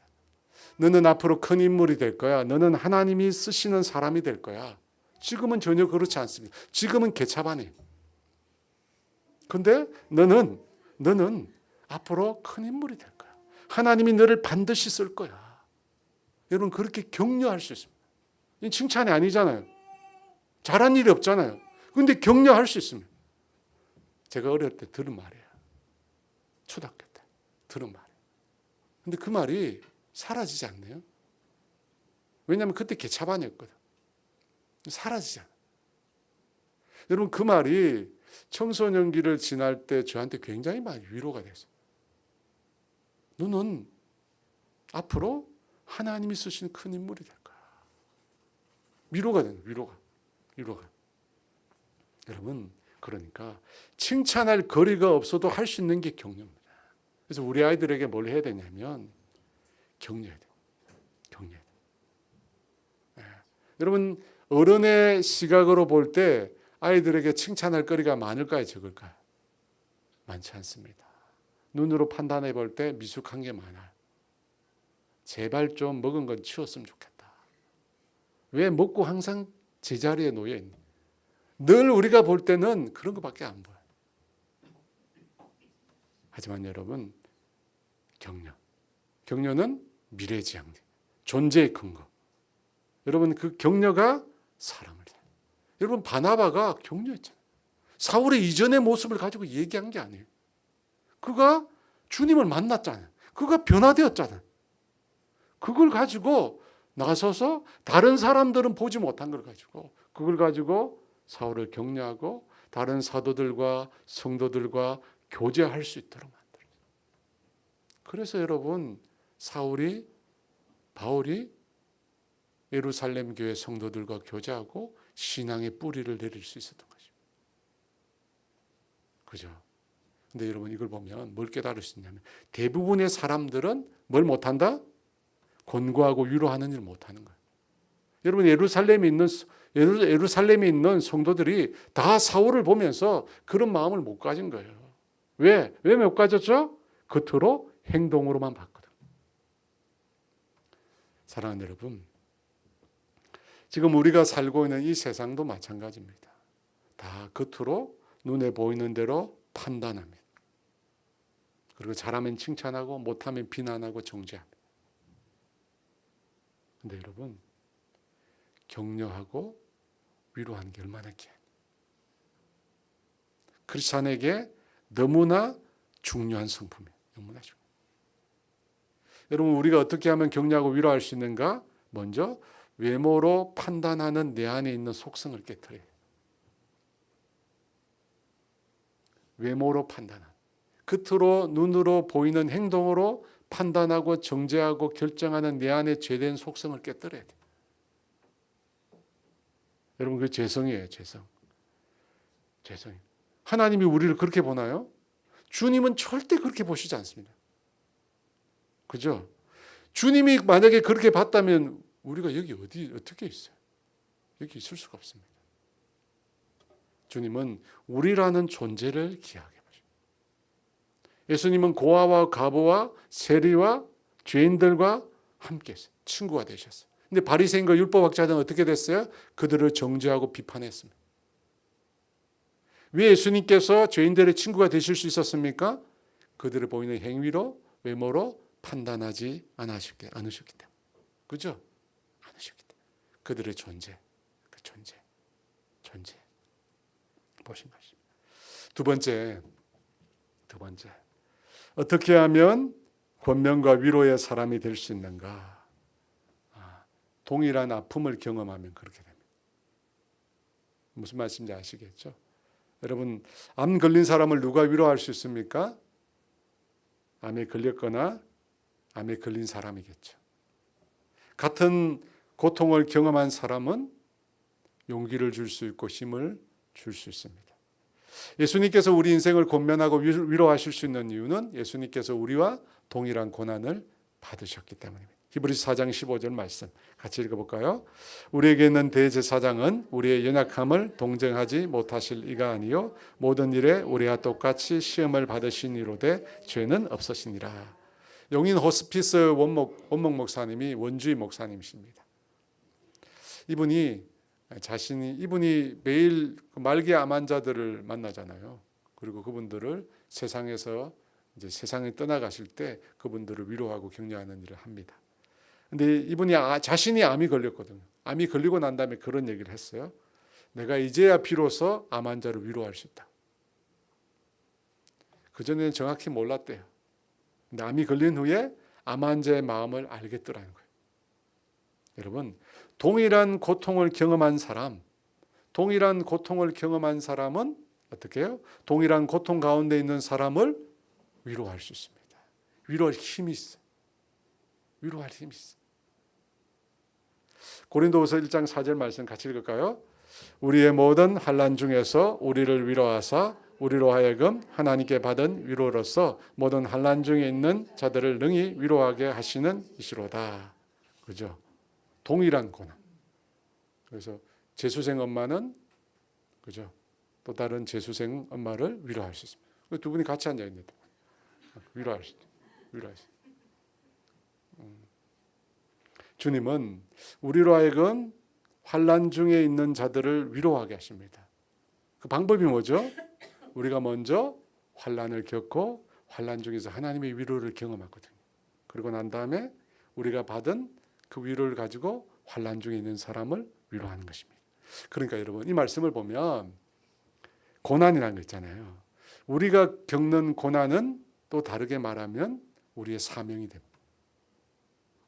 너는 앞으로 큰 인물이 될 거야. 너는 하나님이 쓰시는 사람이 될 거야. 지금은 전혀 그렇지 않습니다. 지금은 개차반이에요. 근데 너는 너는 앞으로 큰 인물이 될 거야. 하나님이 너를 반드시 쓸 거야. 여러분 그렇게 격려할 수 있습니다. 이 칭찬이 아니잖아요. 잘한 일이 없잖아요. 그런데 격려할 수 있습니다. 제가 어릴 때 들은 말이에요. 초등학교 때 들은 말이에요. 근데 그 말이 사라지지 않네요. 왜냐하면 그때 개차반이었거든. 사라지지 않아요. 여러분 그 말이 청소년기를 지날 때 저한테 굉장히 많이 위로가 됐어요. 너는 앞으로 하나님이 쓰시는 큰 인물이 될 거야. 위로가 되는 위로가. 여러분 그러니까 칭찬할 거리가 없어도 할 수 있는 게 격려입니다. 그래서 우리 아이들에게 뭘 해야 되냐면 격려해야 돼요. 격려해야 돼요. 네. 여러분 어른의 시각으로 볼 때 아이들에게 칭찬할 거리가 많을까요? 적을까요? 많지 않습니다. 눈으로 판단해 볼 때 미숙한 게 많아요. 제발 좀 먹은 건 치웠으면 좋겠다. 왜 먹고 항상 제자리에 놓여 있니? 늘 우리가 볼 때는 그런 것밖에 안 보여요. 하지만 여러분 격려는 미래지향, 존재의 근거. 여러분 그 격려가 사람을 해요. 여러분 바나바가 격려했잖아요. 사울의 이전의 모습을 가지고 얘기한 게 아니에요. 그가 주님을 만났잖아요. 그가 변화되었잖아요. 그걸 가지고 나서서 다른 사람들은 보지 못한 걸 가지고 그걸 가지고 사울을 격려하고 다른 사도들과 성도들과 교제할 수 있도록 만들었어요. 그래서 여러분 바울이 예루살렘 교회 성도들과 교제하고 신앙의 뿌리를 내릴 수 있었던 것입니다. 그죠? 근데 여러분 이걸 보면 뭘 깨달을 수 있냐면 대부분의 사람들은 뭘 못한다? 권고하고 위로하는 일을 못하는 거예요. 여러분 예루살렘에 있는 성도들이 다 사울을 보면서 그런 마음을 못 가진 거예요. 왜 못 가졌죠? 겉으로 행동으로만 봤거든. 사랑하는 여러분, 지금 우리가 살고 있는 이 세상도 마찬가지입니다. 다 겉으로 눈에 보이는 대로 판단합니다. 그리고 잘하면 칭찬하고 못하면 비난하고 정죄합니다. 그런데 여러분 격려하고 위로하는 게 얼마나 귀해요. 크리스찬에게 너무나 중요한 성품이에요. 너무나 중요해요. 여러분 우리가 어떻게 하면 격려하고 위로할 수 있는가? 먼저 외모로 판단하는 내 안에 있는 속성을 깨트려요. 외모로 판단하는. 겉으로 눈으로 보이는 행동으로 판단하고 정죄하고 결정하는 내 안에 죄된 속성을 깨뜨려야 돼요. 여러분 그게 죄성이에요. 죄성. 하나님이 우리를 그렇게 보나요? 주님은 절대 그렇게 보시지 않습니다. 그죠? 주님이 만약에 그렇게 봤다면 우리가 여기 어떻게 있어요? 여기 있을 수가 없습니다. 주님은 우리라는 존재를 귀하게 보십니다. 예수님은 고아와 과부와 세리와 죄인들과 함께 친구가 되셨어요. 근데 바리새인과 율법학자들은 어떻게 됐어요? 그들을 정죄하고 비판했습니다. 왜 예수님께서 죄인들의 친구가 되실 수 있었습니까? 그들을 보이는 행위로 외모로 판단하지 않으셨기 때문에. 그죠? 않으셨기 때문에. 그들의 존재 보신 것입니다. 두 번째 어떻게 하면 권면과 위로의 사람이 될 수 있는가? 동일한 아픔을 경험하면 그렇게 됩니다. 무슨 말씀인지 아시겠죠? 여러분 암 걸린 사람을 누가 위로할 수 있습니까? 암에 걸렸거나 암에 걸린 사람이겠죠. 같은 고통을 경험한 사람은 용기를 줄 수 있고 힘을 줄 수 있습니다. 예수님께서 우리 인생을 권면하고 위로하실 수 있는 이유는 예수님께서 우리와 동일한 고난을 받으셨기 때문입니다. 히브리서 4장 15절 말씀 같이 읽어볼까요? 우리에게 있는 대제사장은 우리의 연약함을 동정하지 못하실 이가 아니요 모든 일에 우리와 똑같이 시험을 받으신 이로되 죄는 없으시니라. 용인 호스피스 원목 목사님이 원주의 목사님이십니다. 이분이 매일 말기 암 환자들을 만나잖아요. 그리고 그분들을 세상에서 이제 세상에 떠나가실 때 그분들을 위로하고 격려하는 일을 합니다. 근데 이분이 자신이 암이 걸렸거든요. 암이 걸리고 난 다음에 그런 얘기를 했어요. 내가 이제야 비로소 암 환자를 위로할 수 있다. 그전에는 정확히 몰랐대요. 근데 암이 걸린 후에 암 환자의 마음을 알겠더라는 거예요. 여러분, 동일한 고통을 경험한 사람은 어떻게 해요? 동일한 고통 가운데 있는 사람을 위로할 수 있습니다. 위로할 힘이 있어요. 위로할 힘이 있어요. 고린도후서 1장 4절 말씀 같이 읽을까요? 우리의 모든 환난 중에서 우리를 위로하사 우리로 하여금 하나님께 받은 위로로서 모든 환난 중에 있는 자들을 능히 위로하게 하시는 이시로다. 그죠? 동일한 고난. 그래서 재수생 엄마는 그죠? 또 다른 재수생 엄마를 위로할 수 있습니다. 두 분이 같이 앉아 있는데 위로할 수 있어요. 위로할 수 있어요. 주님은 우리로 하여금 환난 중에 있는 자들을 위로하게 하십니다. 그 방법이 뭐죠? 우리가 먼저 환난을 겪고 환난 중에서 하나님의 위로를 경험하거든요. 그리고 난 다음에 우리가 받은 그 위로를 가지고 환난 중에 있는 사람을 위로하는 것입니다. 그러니까 여러분 이 말씀을 보면 고난이라는 거 있잖아요. 우리가 겪는 고난은 또 다르게 말하면 우리의 사명이 됩니다.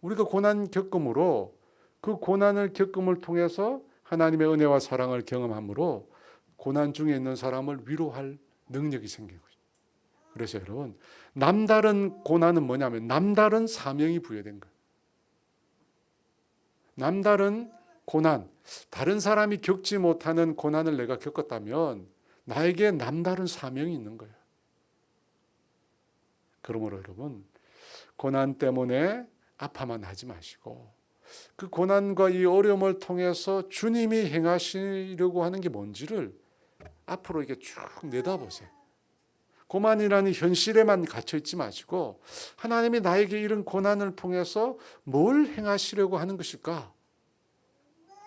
우리가 고난 겪음으로 그 고난을 겪음을 통해서 하나님의 은혜와 사랑을 경험함으로 고난 중에 있는 사람을 위로할 능력이 생기는 거죠. 그래서 여러분 남다른 고난은 뭐냐면 남다른 사명이 부여된 거예요. 남다른 고난, 다른 사람이 겪지 못하는 고난을 내가 겪었다면 나에게 남다른 사명이 있는 거예요. 그러므로 여러분 고난 때문에 아파만 하지 마시고 그 고난과 이 어려움을 통해서 주님이 행하시려고 하는 게 뭔지를 앞으로 이렇게 쭉 내다보세요. 고난이라는 현실에만 갇혀 있지 마시고 하나님이 나에게 이런 고난을 통해서 뭘 행하시려고 하는 것일까?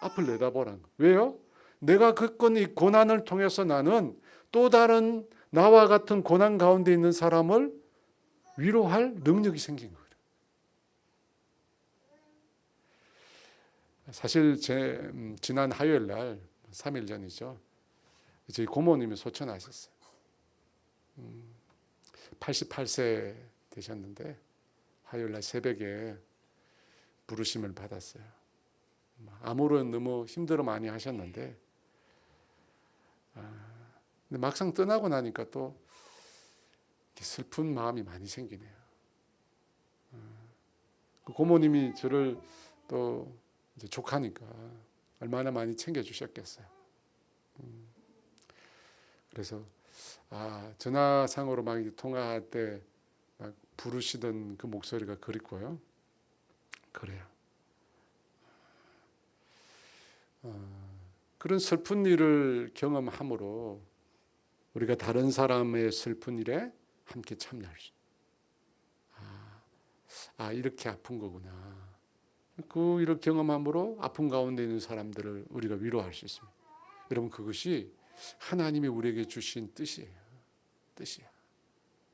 앞을 내다보라는 거예요. 왜요? 내가 겪은 이 고난을 통해서 나는 또 다른 나와 같은 고난 가운데 있는 사람을 위로할 능력이 생긴 거예요. 사실 지난 화요일 날 3일 전이죠. 저희 고모님이 소천하셨어요. 88세 되셨는데 화요일 날 새벽에 부르심을 받았어요. 아무런 너무 힘들어 많이 하셨는데 근데 막상 떠나고 나니까 또 슬픈 마음이 많이 생기네요. 그 고모님이 저를 또 이제 조카니까 얼마나 많이 챙겨주셨겠어요. 그래서 전화상으로 막 통화할 때 막 부르시던 그 목소리가 그립고요. 그래요. 그런 슬픈 일을 경험함으로 우리가 다른 사람의 슬픈 일에 함께 참여할 수 이렇게 아픈 거구나. 그 일을 경험함으로 아픈 가운데 있는 사람들을 우리가 위로할 수 있습니다. 여러분 그것이 하나님이 우리에게 주신 뜻이에요. 뜻이야.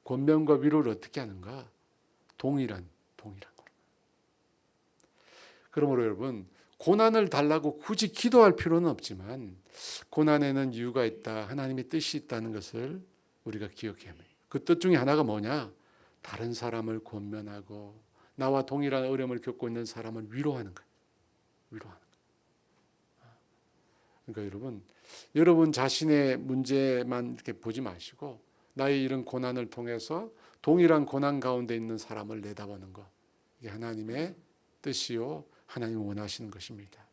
권면과 위로를 어떻게 하는가? 동일한 거. 그러므로 여러분 고난을 달라고 굳이 기도할 필요는 없지만 고난에는 이유가 있다. 하나님의 뜻이 있다는 것을 우리가 기억해야 합니다. 그 뜻 중에 하나가 뭐냐? 다른 사람을 권면하고 나와 동일한 어려움을 겪고 있는 사람을 위로하는 거예요. 위로하는 거예요. 그러니까 여러분 자신의 문제만 이렇게 보지 마시고 나의 이런 고난을 통해서 동일한 고난 가운데 있는 사람을 내다보는 것. 이게 하나님의 뜻이요. 하나님이 원하시는 것입니다.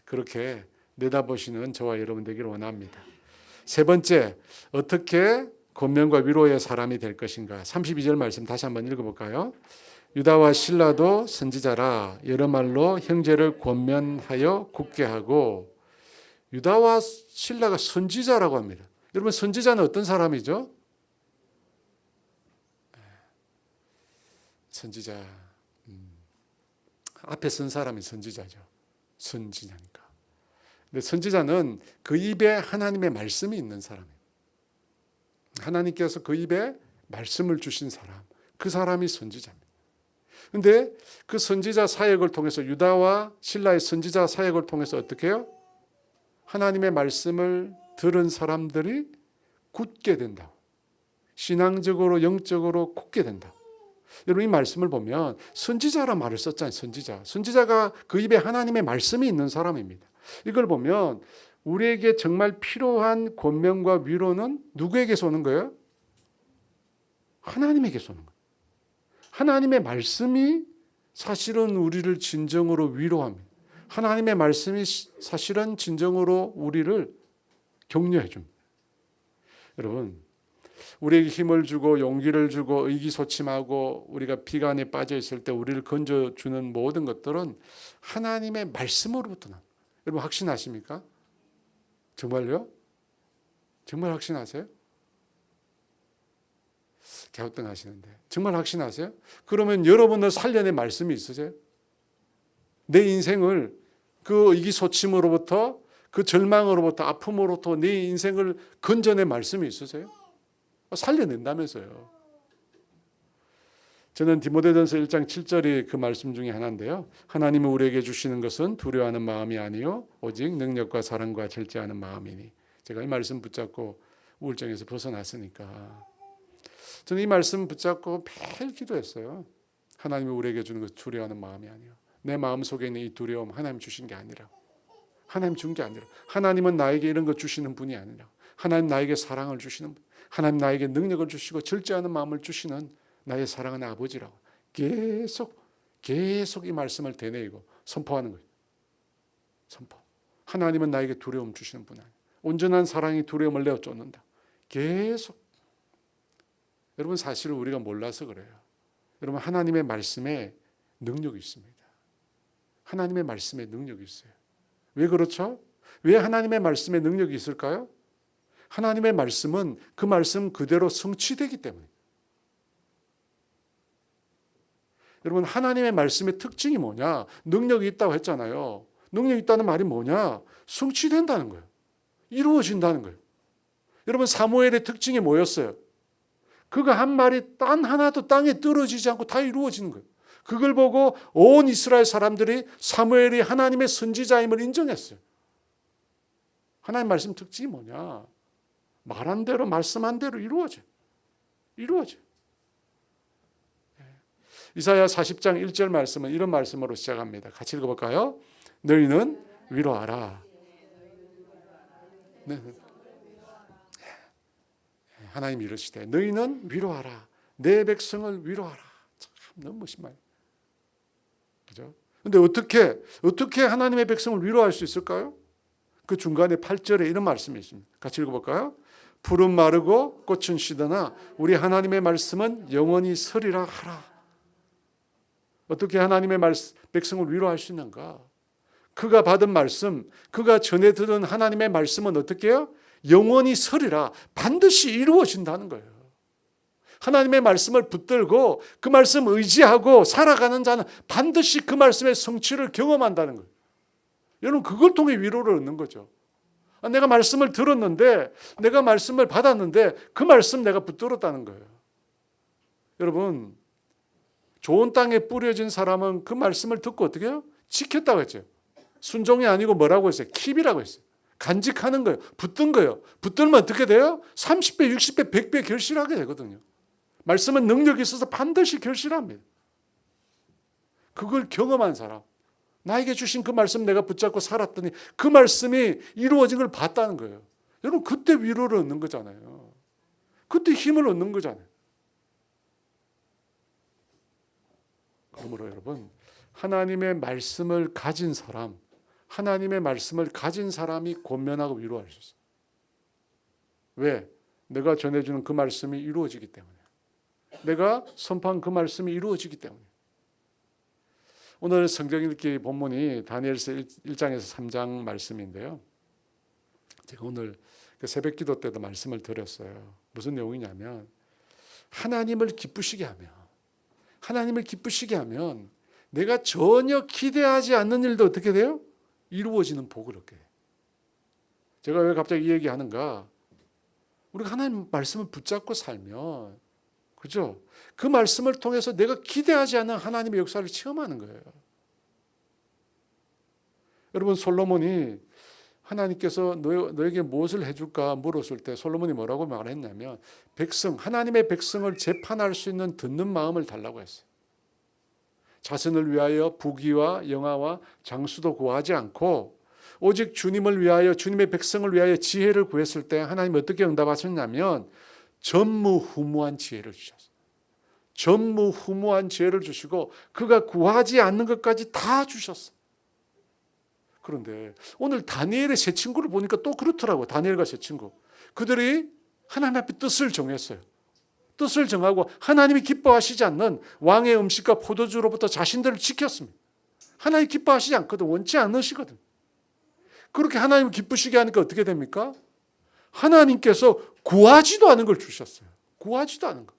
그렇게 내다보시는 저와 여러분 되기를 원합니다. 세 번째, 어떻게 권면과 위로의 사람이 될 것인가? 32절 말씀 다시 한번 읽어볼까요? 유다와 실라도 선지자라 여러 말로 형제를 권면하여 굳게 하고 유다와 실라가 선지자라고 합니다. 여러분 선지자는 어떤 사람이죠? 선지자 앞에 쓴 사람이 선지자죠. 선지자니까. 근데 선지자는 그 입에 하나님의 말씀이 있는 사람이에요. 하나님께서 그 입에 말씀을 주신 사람, 그 사람이 선지자입니다. 그런데 그 선지자 사역을 통해서 유다와 실라의 선지자 사역을 통해서 어떻게 해요? 하나님의 말씀을 들은 사람들이 굳게 된다. 신앙적으로 영적으로 굳게 된다. 여러분 이 말씀을 보면 선지자란 말을 썼잖아요. 선지자가 그 입에 하나님의 말씀이 있는 사람입니다. 이걸 보면 우리에게 정말 필요한 권면과 위로는 누구에게서 오는 거예요? 하나님에게서 오는 거예요. 하나님의 말씀이 사실은 우리를 진정으로 위로합니다. 하나님의 말씀이 사실은 진정으로 우리를 격려해 줍니다. 여러분 우리에게 힘을 주고 용기를 주고 의기소침하고 우리가 비관에 빠져 있을 때 우리를 건져주는 모든 것들은 하나님의 말씀으로부터 납니다. 여러분 확신하십니까? 정말요? 정말 확신하세요? 갸우뚱하시는데 정말 확신하세요? 그러면 여러분을 살려낸 말씀이 있으세요? 내 인생을 그 의기소침으로부터 그 절망으로부터 아픔으로부터 내 인생을 건져낸 말씀이 있으세요? 살려낸다면서요. 저는 디모데전서 1장 7절이 그 말씀 중에 하나인데요. 하나님은 우리에게 주시는 것은 두려워하는 마음이 아니요 오직 능력과 사랑과 절제하는 마음이니. 제가 이 말씀 붙잡고 우울증에서 벗어났으니까 저는 이 말씀 붙잡고 매일 기도했어요. 하나님이 우리에게 주는 것은 두려워하는 마음이 아니요. 내 마음속에 있는 이 두려움 하나님 주신 게 아니라 하나님 준 게 아니라 하나님은 나에게 이런 것 주시는 분이 아니라 하나님 나에게 사랑을 주시는 분, 하나님 나에게 능력을 주시고 절제하는 마음을 주시는 나의 사랑하는 아버지라고 계속 이 말씀을 되뇌이고 선포하는 거예요. 선포. 하나님은 나에게 두려움 주시는 분 아니에요. 온전한 사랑이 두려움을 내어 쫓는다. 계속. 여러분 사실을 우리가 몰라서 그래요. 여러분 하나님의 말씀에 능력이 있습니다. 하나님의 말씀에 능력이 있어요. 왜 그렇죠? 왜 하나님의 말씀에 능력이 있을까요? 하나님의 말씀은 그 말씀 그대로 성취되기 때문에. 여러분 하나님의 말씀의 특징이 뭐냐? 능력이 있다고 했잖아요. 능력이 있다는 말이 뭐냐? 성취된다는 거예요. 이루어진다는 거예요. 여러분 사무엘의 특징이 뭐였어요? 그가 한 말이 단 하나도 땅에 떨어지지 않고 다 이루어지는 거예요. 그걸 보고 온 이스라엘 사람들이 사무엘이 하나님의 선지자임을 인정했어요. 하나님 말씀 특징이 뭐냐? 말한 대로 말씀한 대로 이루어져. 이사야 40장 1절 말씀은 이런 말씀으로 시작합니다. 같이 읽어볼까요? 너희는 위로하라. 네. 하나님 이르시되 너희는 위로하라. 내 백성을 위로하라. 참 너무 멋진 말. 그죠? 근데 어떻게 하나님의 백성을 위로할 수 있을까요? 그 중간에 8절에 이런 말씀이 있습니다. 같이 읽어볼까요? 풀은 마르고 꽃은 시드나 우리 하나님의 말씀은 영원히 서리라 하라. 어떻게 하나님의 백성을 위로할 수 있는가? 그가 받은 말씀, 그가 전해 들은 하나님의 말씀은 어떻게 해요? 영원히 서리라. 반드시 이루어진다는 거예요. 하나님의 말씀을 붙들고 그 말씀 의지하고 살아가는 자는 반드시 그 말씀의 성취를 경험한다는 거예요. 여러분 그걸 통해 위로를 얻는 거죠. 내가 말씀을 들었는데 내가 말씀을 받았는데 그 말씀 내가 붙들었다는 거예요. 여러분 좋은 땅에 뿌려진 사람은 그 말씀을 듣고 어떻게 해요? 지켰다고 했죠. 순종이 아니고 뭐라고 했어요? 킵이라고 했어요. 간직하는 거예요. 붙든 거예요. 붙들면 어떻게 돼요? 30배, 60배, 100배 결실하게 되거든요. 말씀은 능력이 있어서 반드시 결실합니다. 그걸 경험한 사람. 나에게 주신 그 말씀 내가 붙잡고 살았더니 그 말씀이 이루어진 걸 봤다는 거예요. 여러분 그때 위로를 얻는 거잖아요. 그때 힘을 얻는 거잖아요. 그러므로 여러분 하나님의 말씀을 가진 사람, 하나님의 말씀을 가진 사람이 권면하고 위로할 수 있어요. 왜? 내가 전해주는 그 말씀이 이루어지기 때문에. 내가 선포한 그 말씀이 이루어지기 때문에. 오늘 성경 읽기 본문이 다니엘서 1장에서 3장 말씀인데요. 제가 오늘 새벽 기도 때도 말씀을 드렸어요. 무슨 내용이냐면 하나님을 기쁘시게 하면 내가 전혀 기대하지 않는 일도 어떻게 돼요? 이루어지는 복을 얻게 돼요. 제가 왜 갑자기 이 얘기하는가? 우리가 하나님 말씀을 붙잡고 살면 그죠? 그 말씀을 통해서 내가 기대하지 않는 하나님의 역사를 체험하는 거예요. 여러분, 솔로몬이 하나님께서 너에게 무엇을 해줄까 물었을 때 솔로몬이 뭐라고 말했냐면 하나님의 백성을 재판할 수 있는 듣는 마음을 달라고 했어요. 자신을 위하여 부귀와 영화와 장수도 구하지 않고 오직 주님을 위하여, 주님의 백성을 위하여 지혜를 구했을 때 하나님 어떻게 응답하셨냐면 전무후무한 지혜를 주셨어요. 전무후무한 지혜를 주시고 그가 구하지 않는 것까지 다 주셨어요. 그런데 오늘 다니엘의 세 친구를 보니까 또 그렇더라고요. 다니엘과 세 친구. 그들이 하나님 앞에 뜻을 정했어요. 뜻을 정하고 하나님이 기뻐하시지 않는 왕의 음식과 포도주로부터 자신들을 지켰습니다. 하나님 기뻐하시지 않거든. 원치 않으시거든. 그렇게 하나님 기쁘시게 하니까 어떻게 됩니까? 하나님께서 구하지도 않은 걸 주셨어요. 구하지도 않은 거.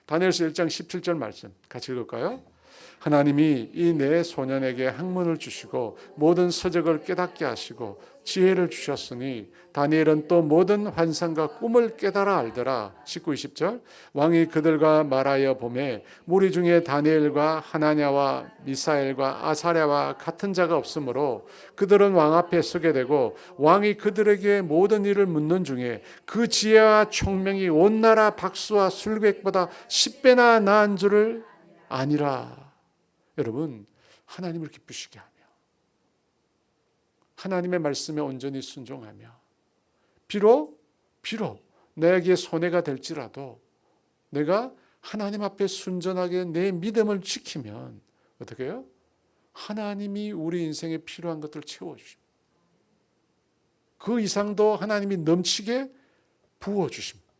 다니엘서 1장 17절 말씀 같이 읽을까요? 하나님이 이 네 소년에게 학문을 주시고 모든 서적을 깨닫게 하시고 지혜를 주셨으니 다니엘은 또 모든 환상과 꿈을 깨달아 알더라. 19, 20절 왕이 그들과 말하여 보매 무리 중에 다니엘과 하나냐와 미사엘과 아사랴와 같은 자가 없으므로 그들은 왕 앞에 서게 되고 왕이 그들에게 모든 일을 묻는 중에 그 지혜와 총명이 온 나라 박수와 술객보다 10배나 나은 줄을 아니라. 여러분, 하나님을 기쁘시게 하며 하나님의 말씀에 온전히 순종하며 비록 내게 손해가 될지라도 내가 하나님 앞에 순전하게 내 믿음을 지키면 어떻게 해요? 하나님이 우리 인생에 필요한 것들을 채워주십니다. 그 이상도 하나님이 넘치게 부어주십니다.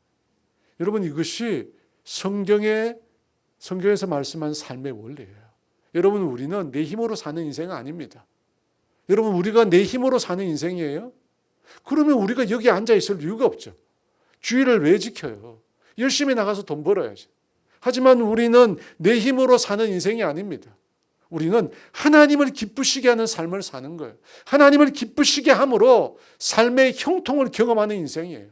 여러분, 이것이 성경에서 말씀한 삶의 원리예요. 여러분, 우리는 내 힘으로 사는 인생은 아닙니다. 여러분, 우리가 내 힘으로 사는 인생이에요? 그러면 우리가 여기 앉아 있을 이유가 없죠. 주의를 왜 지켜요? 열심히 나가서 돈 벌어야지. 하지만 우리는 내 힘으로 사는 인생이 아닙니다. 우리는 하나님을 기쁘시게 하는 삶을 사는 거예요. 하나님을 기쁘시게 함으로 삶의 형통을 경험하는 인생이에요.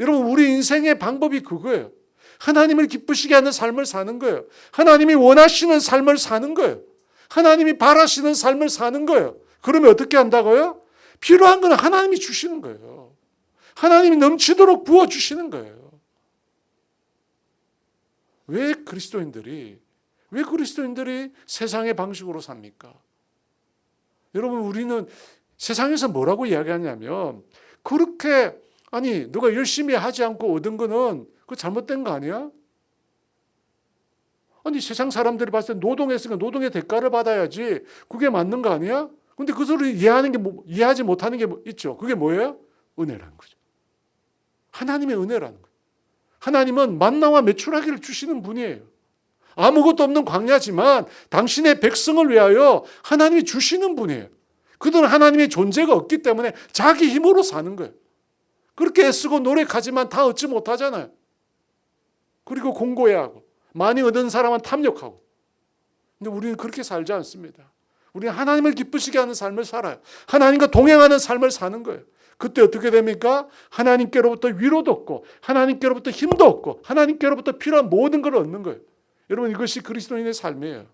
여러분, 우리 인생의 방법이 그거예요. 하나님을 기쁘시게 하는 삶을 사는 거예요. 하나님이 원하시는 삶을 사는 거예요. 하나님이 바라시는 삶을 사는 거예요. 그러면 어떻게 한다고요? 필요한 건 하나님이 주시는 거예요. 하나님이 넘치도록 부어주시는 거예요. 왜 그리스도인들이 세상의 방식으로 삽니까? 여러분, 우리는 세상에서 뭐라고 이야기하냐면 그렇게 너가 열심히 하지 않고 얻은 거는 그거 잘못된 거 아니야? 세상 사람들이 봤을 때 노동했으니까 노동의 대가를 받아야지. 그게 맞는 거 아니야? 근데 그 소리를 이해하지 못하는 게 있죠. 그게 뭐예요? 은혜라는 거죠. 하나님의 은혜라는 거예요. 하나님은 만나와 메추라기를 주시는 분이에요. 아무것도 없는 광야지만 당신의 백성을 위하여 하나님이 주시는 분이에요. 그들은 하나님의 존재가 없기 때문에 자기 힘으로 사는 거예요. 그렇게 애쓰고 노력하지만 다 얻지 못하잖아요. 그리고 공고해하고 많이 얻은 사람은 탐욕하고. 근데 우리는 그렇게 살지 않습니다. 우리는 하나님을 기쁘시게 하는 삶을 살아요. 하나님과 동행하는 삶을 사는 거예요. 그때 어떻게 됩니까? 하나님께로부터 위로도 얻고 하나님께로부터 힘도 얻고 하나님께로부터 필요한 모든 걸 얻는 거예요. 여러분, 이것이 그리스도인의 삶이에요.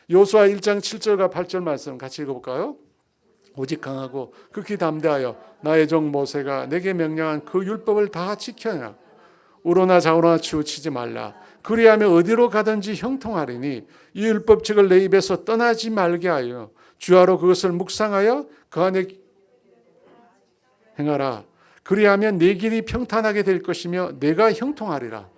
여호수아 1장 7절과 8절 말씀 같이 읽어볼까요? 오직 강하고 극히 담대하여 나의 종 모세가 내게 명령한 그 율법을 다 지켜라. 우로나 좌우로나 치우치지 말라. 그리하면 어디로 가든지 형통하리니 이 율법책을 내 입에서 떠나지 말게 하여 주야로 그것을 묵상하여 그 안에 행하라. 그리하면 내 길이 평탄하게 될 것이며 내가 형통하리라.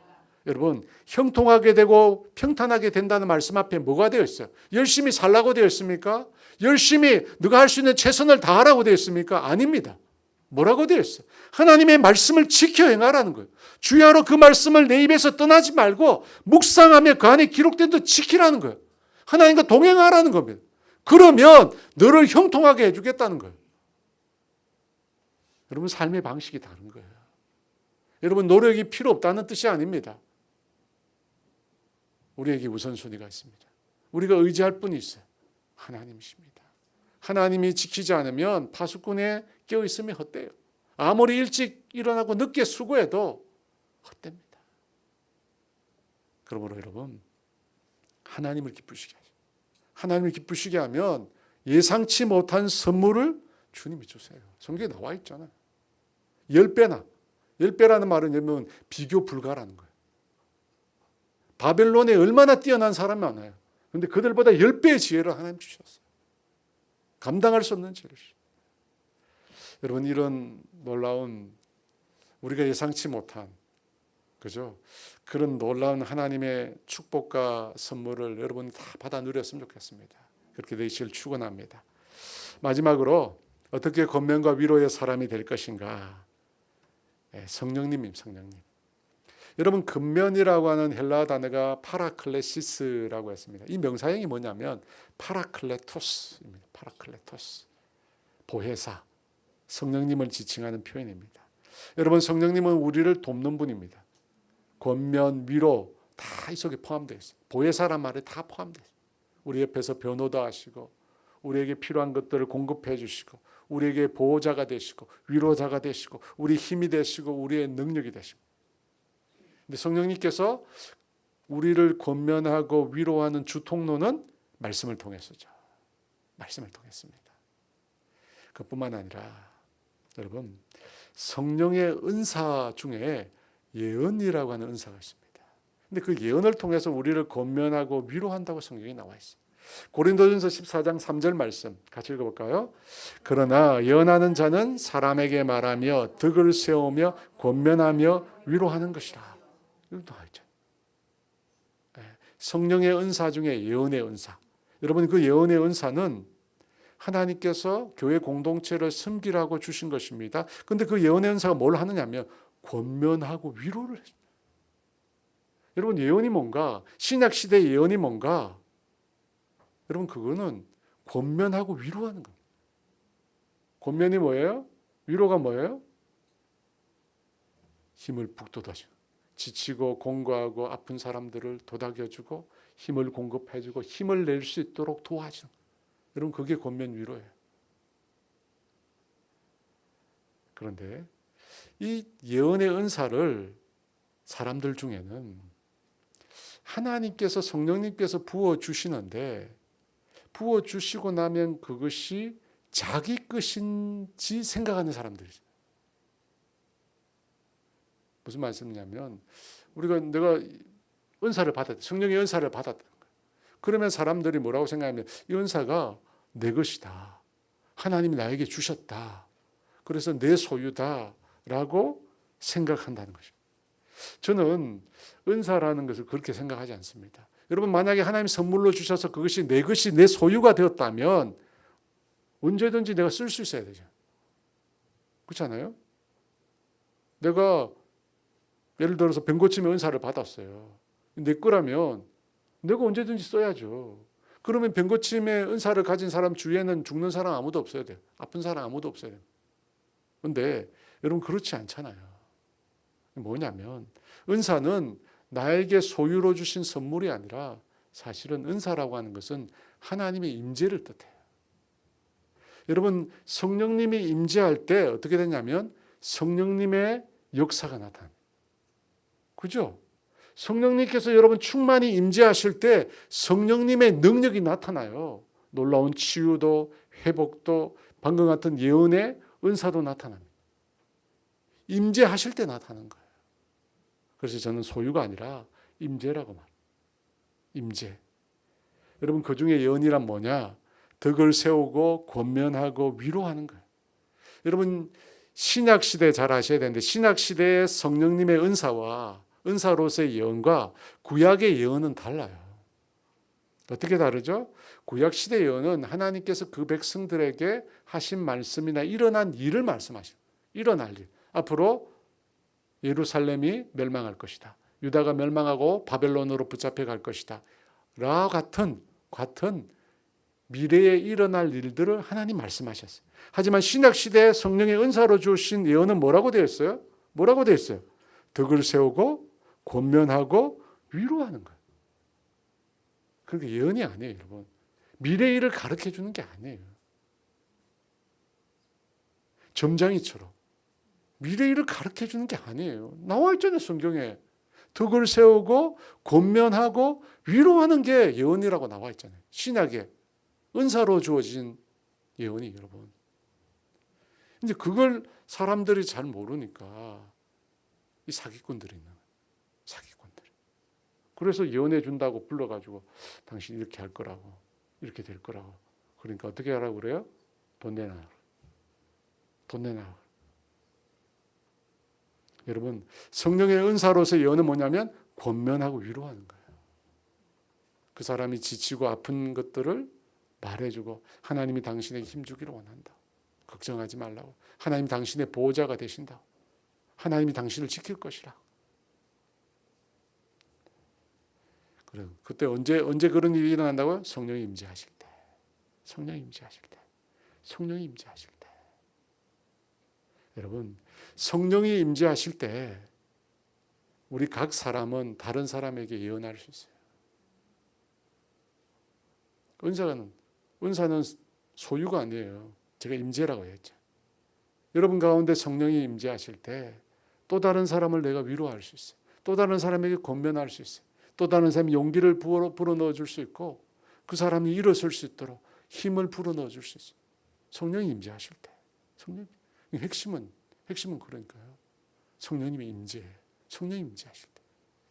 여러분, 형통하게 되고 평탄하게 된다는 말씀 앞에 뭐가 되어 있어요? 열심히 살라고 되어 있습니까? 열심히 네가 할 수 있는 최선을 다하라고 되어 있습니까? 아닙니다. 뭐라고 되어 있어요? 하나님의 말씀을 지켜 행하라는 거예요. 주야로 그 말씀을 내 입에서 떠나지 말고 묵상하며 그 안에 기록된 듯 지키라는 거예요. 하나님과 동행하라는 겁니다. 그러면 너를 형통하게 해주겠다는 거예요. 여러분, 삶의 방식이 다른 거예요. 여러분, 노력이 필요 없다는 뜻이 아닙니다. 우리에게 우선순위가 있습니다. 우리가 의지할 분이 있어요. 하나님이십니다. 하나님이 지키지 않으면 파수꾼에 깨어있으면 헛돼요. 아무리 일찍 일어나고 늦게 수고해도 헛됩니다. 그러므로 여러분, 하나님을 기쁘시게 하죠. 하나님을 기쁘시게 하면 예상치 못한 선물을 주님이 주세요. 성경에 나와 있잖아요. 10배나. 10배라는 말은 여러분 비교 불가라는 거예요. 바벨론에 얼마나 뛰어난 사람이 많아요. 그런데 그들보다 10배의 지혜를 하나님 주셨어요. 감당할 수 없는 지혜를 주셨어요. 여러분, 이런 놀라운, 우리가 예상치 못한, 그죠? 그런 놀라운 하나님의 축복과 선물을 여러분이 다 받아 누렸으면 좋겠습니다. 그렇게 되시길 축원합니다. 마지막으로 어떻게 권면과 위로의 사람이 될 것인가? 성령님. 여러분, 근면이라고 하는 헬라어 단어가 파라클레시스라고 했습니다. 이 명사형이 뭐냐면 파라클레토스입니다. 파라클레토스, 보혜사, 성령님을 지칭하는 표현입니다. 여러분, 성령님은 우리를 돕는 분입니다. 권면, 위로 다 이 속에 포함되어 있어요. 보혜사란 말에 다 포함되어 있어요. 우리 옆에서 변호도 하시고 우리에게 필요한 것들을 공급해 주시고 우리에게 보호자가 되시고 위로자가 되시고 우리 힘이 되시고 우리의 능력이 되시고. 근데 성령님께서 우리를 권면하고 위로하는 주 통로는 말씀을 통해서죠. 말씀을 통했습니다. 그뿐만 아니라 여러분, 성령의 은사 중에 예언이라고 하는 은사가 있습니다. 근데 그 예언을 통해서 우리를 권면하고 위로한다고 성경이 나와 있어요. 고린도전서 14장 3절 말씀 같이 읽어볼까요? 그러나 예언하는 자는 사람에게 말하며 덕을 세우며 권면하며 위로하는 것이라. 이거 나와 있죠. 성령의 은사 중에 예언의 은사. 여러분, 그 예언의 은사는 하나님께서 교회 공동체를 섬기라고 주신 것입니다. 그런데 그 예언의 은사가 뭘 하느냐면 권면하고 위로를 해줍니다. 여러분, 예언이 뭔가? 신약시대의 예언이 뭔가? 여러분, 그거는 권면하고 위로하는 겁니다. 권면이 뭐예요? 위로가 뭐예요? 힘을 북돋아주고 지치고 공고하고 아픈 사람들을 도닥여주고 힘을 공급해주고 힘을 낼 수 있도록 도와주는, 여러분, 그게 권면 위로예요. 그런데 이 예언의 은사를 사람들 중에는 하나님께서, 성령님께서 부어주시는데 부어주시고 나면 그것이 자기 것인지 생각하는 사람들이죠. 무슨 말씀이냐면, 내가 은사를 받았다, 성령의 은사를 받았다. 그러면 사람들이 뭐라고 생각하면 이 은사가 내 것이다, 하나님이 나에게 주셨다, 그래서 내 소유다라고 생각한다는 것입니다. 저는 은사라는 것을 그렇게 생각하지 않습니다. 여러분, 만약에 하나님 선물로 주셔서 그것이 내 것이 내 소유가 되었다면 언제든지 내가 쓸 수 있어야 되죠. 그렇잖아요? 내가 예를 들어서 병 고침의 은사를 받았어요. 내 거라면 내가 언제든지 써야죠. 그러면 병 고침의 은사를 가진 사람 주위에는 죽는 사람 아무도 없어야 돼요. 아픈 사람 아무도 없어야 돼요. 그런데 여러분, 그렇지 않잖아요. 뭐냐면 은사는 나에게 소유로 주신 선물이 아니라 사실은 은사라고 하는 것은 하나님의 임재를 뜻해요. 여러분, 성령님이 임재할 때 어떻게 되냐면 성령님의 역사가 나타납니다. 그죠? 성령님께서 여러분 충만히 임재하실 때 성령님의 능력이 나타나요. 놀라운 치유도 회복도 방금 같은 예언의 은사도 나타납니다. 임재하실 때 나타나는 거예요. 그래서 저는 소유가 아니라 임재라고 말해요. 임재. 여러분, 그 중에 예언이란 뭐냐? 덕을 세우고 권면하고 위로하는 거예요. 여러분, 신약시대 잘 아셔야 되는데 신약시대의 성령님의 은사와 은사로서의 예언과 구약의 예언은 달라요. 어떻게 다르죠? 구약시대 예언은 하나님께서 그 백성들에게 하신 말씀이나 일어난 일을 말씀하시는, 일어날 일. 앞으로 예루살렘이 멸망할 것이다, 유다가 멸망하고 바벨론으로 붙잡혀 갈 것이다 라 같은 미래에 일어날 일들을 하나님 말씀하셨어요. 하지만 신약시대에 성령의 은사로 주신 예언은 뭐라고 되어 있어요? 뭐라고 되어 있어요? 덕을 세우고 권면하고 위로하는 거예요. 그러니까 예언이 아니에요, 여러분. 미래 일을 가르쳐 주는 게 아니에요. 점장이처럼 미래 일을 가르쳐 주는 게 아니에요. 나와 있잖아요, 성경에. 덕을 세우고 권면하고 위로하는 게 예언이라고 나와 있잖아요. 신약에 은사로 주어진 예언이 여러분. 이제 그걸 사람들이 잘 모르니까 이 사기꾼들이 있는 거예요. 사기꾼들. 그래서 예언해 준다고 불러가지고 당신 이렇게 할 거라고, 이렇게 될 거라고. 그러니까 어떻게 하라고 그래요? 돈 내놔. 돈 내놔. 여러분, 성령의 은사로서 예언은 뭐냐면 권면하고 위로하는 거예요. 그 사람이 지치고 아픈 것들을 말해주고 하나님이 당신에게 힘주기를 원한다. 걱정하지 말라고. 하나님 당신의 보호자가 되신다. 하나님이 당신을 지킬 것이라. 그래, 그때 언제 그런 일이 일어난다고요? 성령이 임재하실 때. 성령이 임재하실 때. 성령이 임재하실 때. 여러분, 성령이 임재하실 때 우리 각 사람은 다른 사람에게 예언할 수 있어요. 은사는 소유가 아니에요. 제가 임재라고 했죠. 여러분 가운데 성령이 임재하실 때 또 다른 사람을 내가 위로할 수 있어요. 또 다른 사람에게 권면할 수 있어요. 또 다른 사람이 용기를 불어넣어 줄 수 있고 그 사람이 일어설 수 있도록 힘을 불어넣어 줄 수 있어요. 성령이 임재하실 때. 핵심은 그러니까요. 성령님이 임재. 성령이 임재하실 때.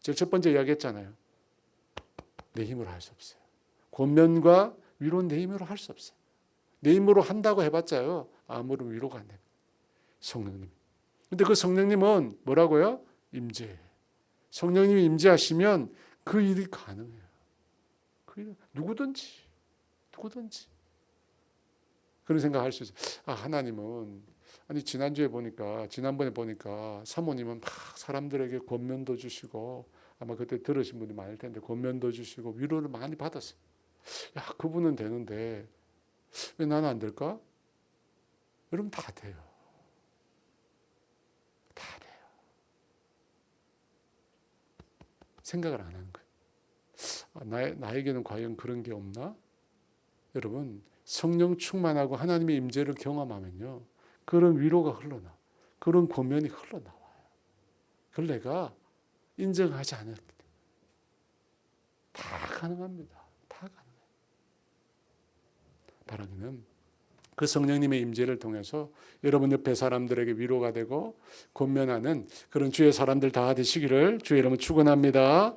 제가 첫 번째 이야기했잖아요. 내 힘으로 할 수 없어요. 권면과 위로는 내 힘으로 할 수 없어요. 내 힘으로 한다고 해봤자요. 아무런 위로가 안 됩니다. 성령님. 근데 그 성령님은 뭐라고요? 임재. 성령님이 임재하시면 그 일이 가능해요. 그 일은 누구든지. 그런 생각할 수 있어요. 하나님은 지난번에 보니까 사모님은 막 사람들에게 권면도 주시고 아마 그때 들으신 분이 많을 텐데 권면도 주시고 위로를 많이 받았어요. 그분은 되는데 왜 나는 안 될까? 여러분 다 돼요. 다 돼요. 생각을 안 하는 거예요. 나에게는 과연 그런 게 없나? 여러분 성령 충만하고 하나님의 임재를 경험하면요. 그런 위로가 흘러나. 그런 권면이 흘러나와요. 그걸 내가 인정하지 않을 때 다 가능합니다. 다 가능해요. 바라기는 그 성령님의 임재를 통해서 여러분 옆에 사람들에게 위로가 되고 권면하는 그런 주의 사람들 다 되시기를 주의 이름으로 축원합니다.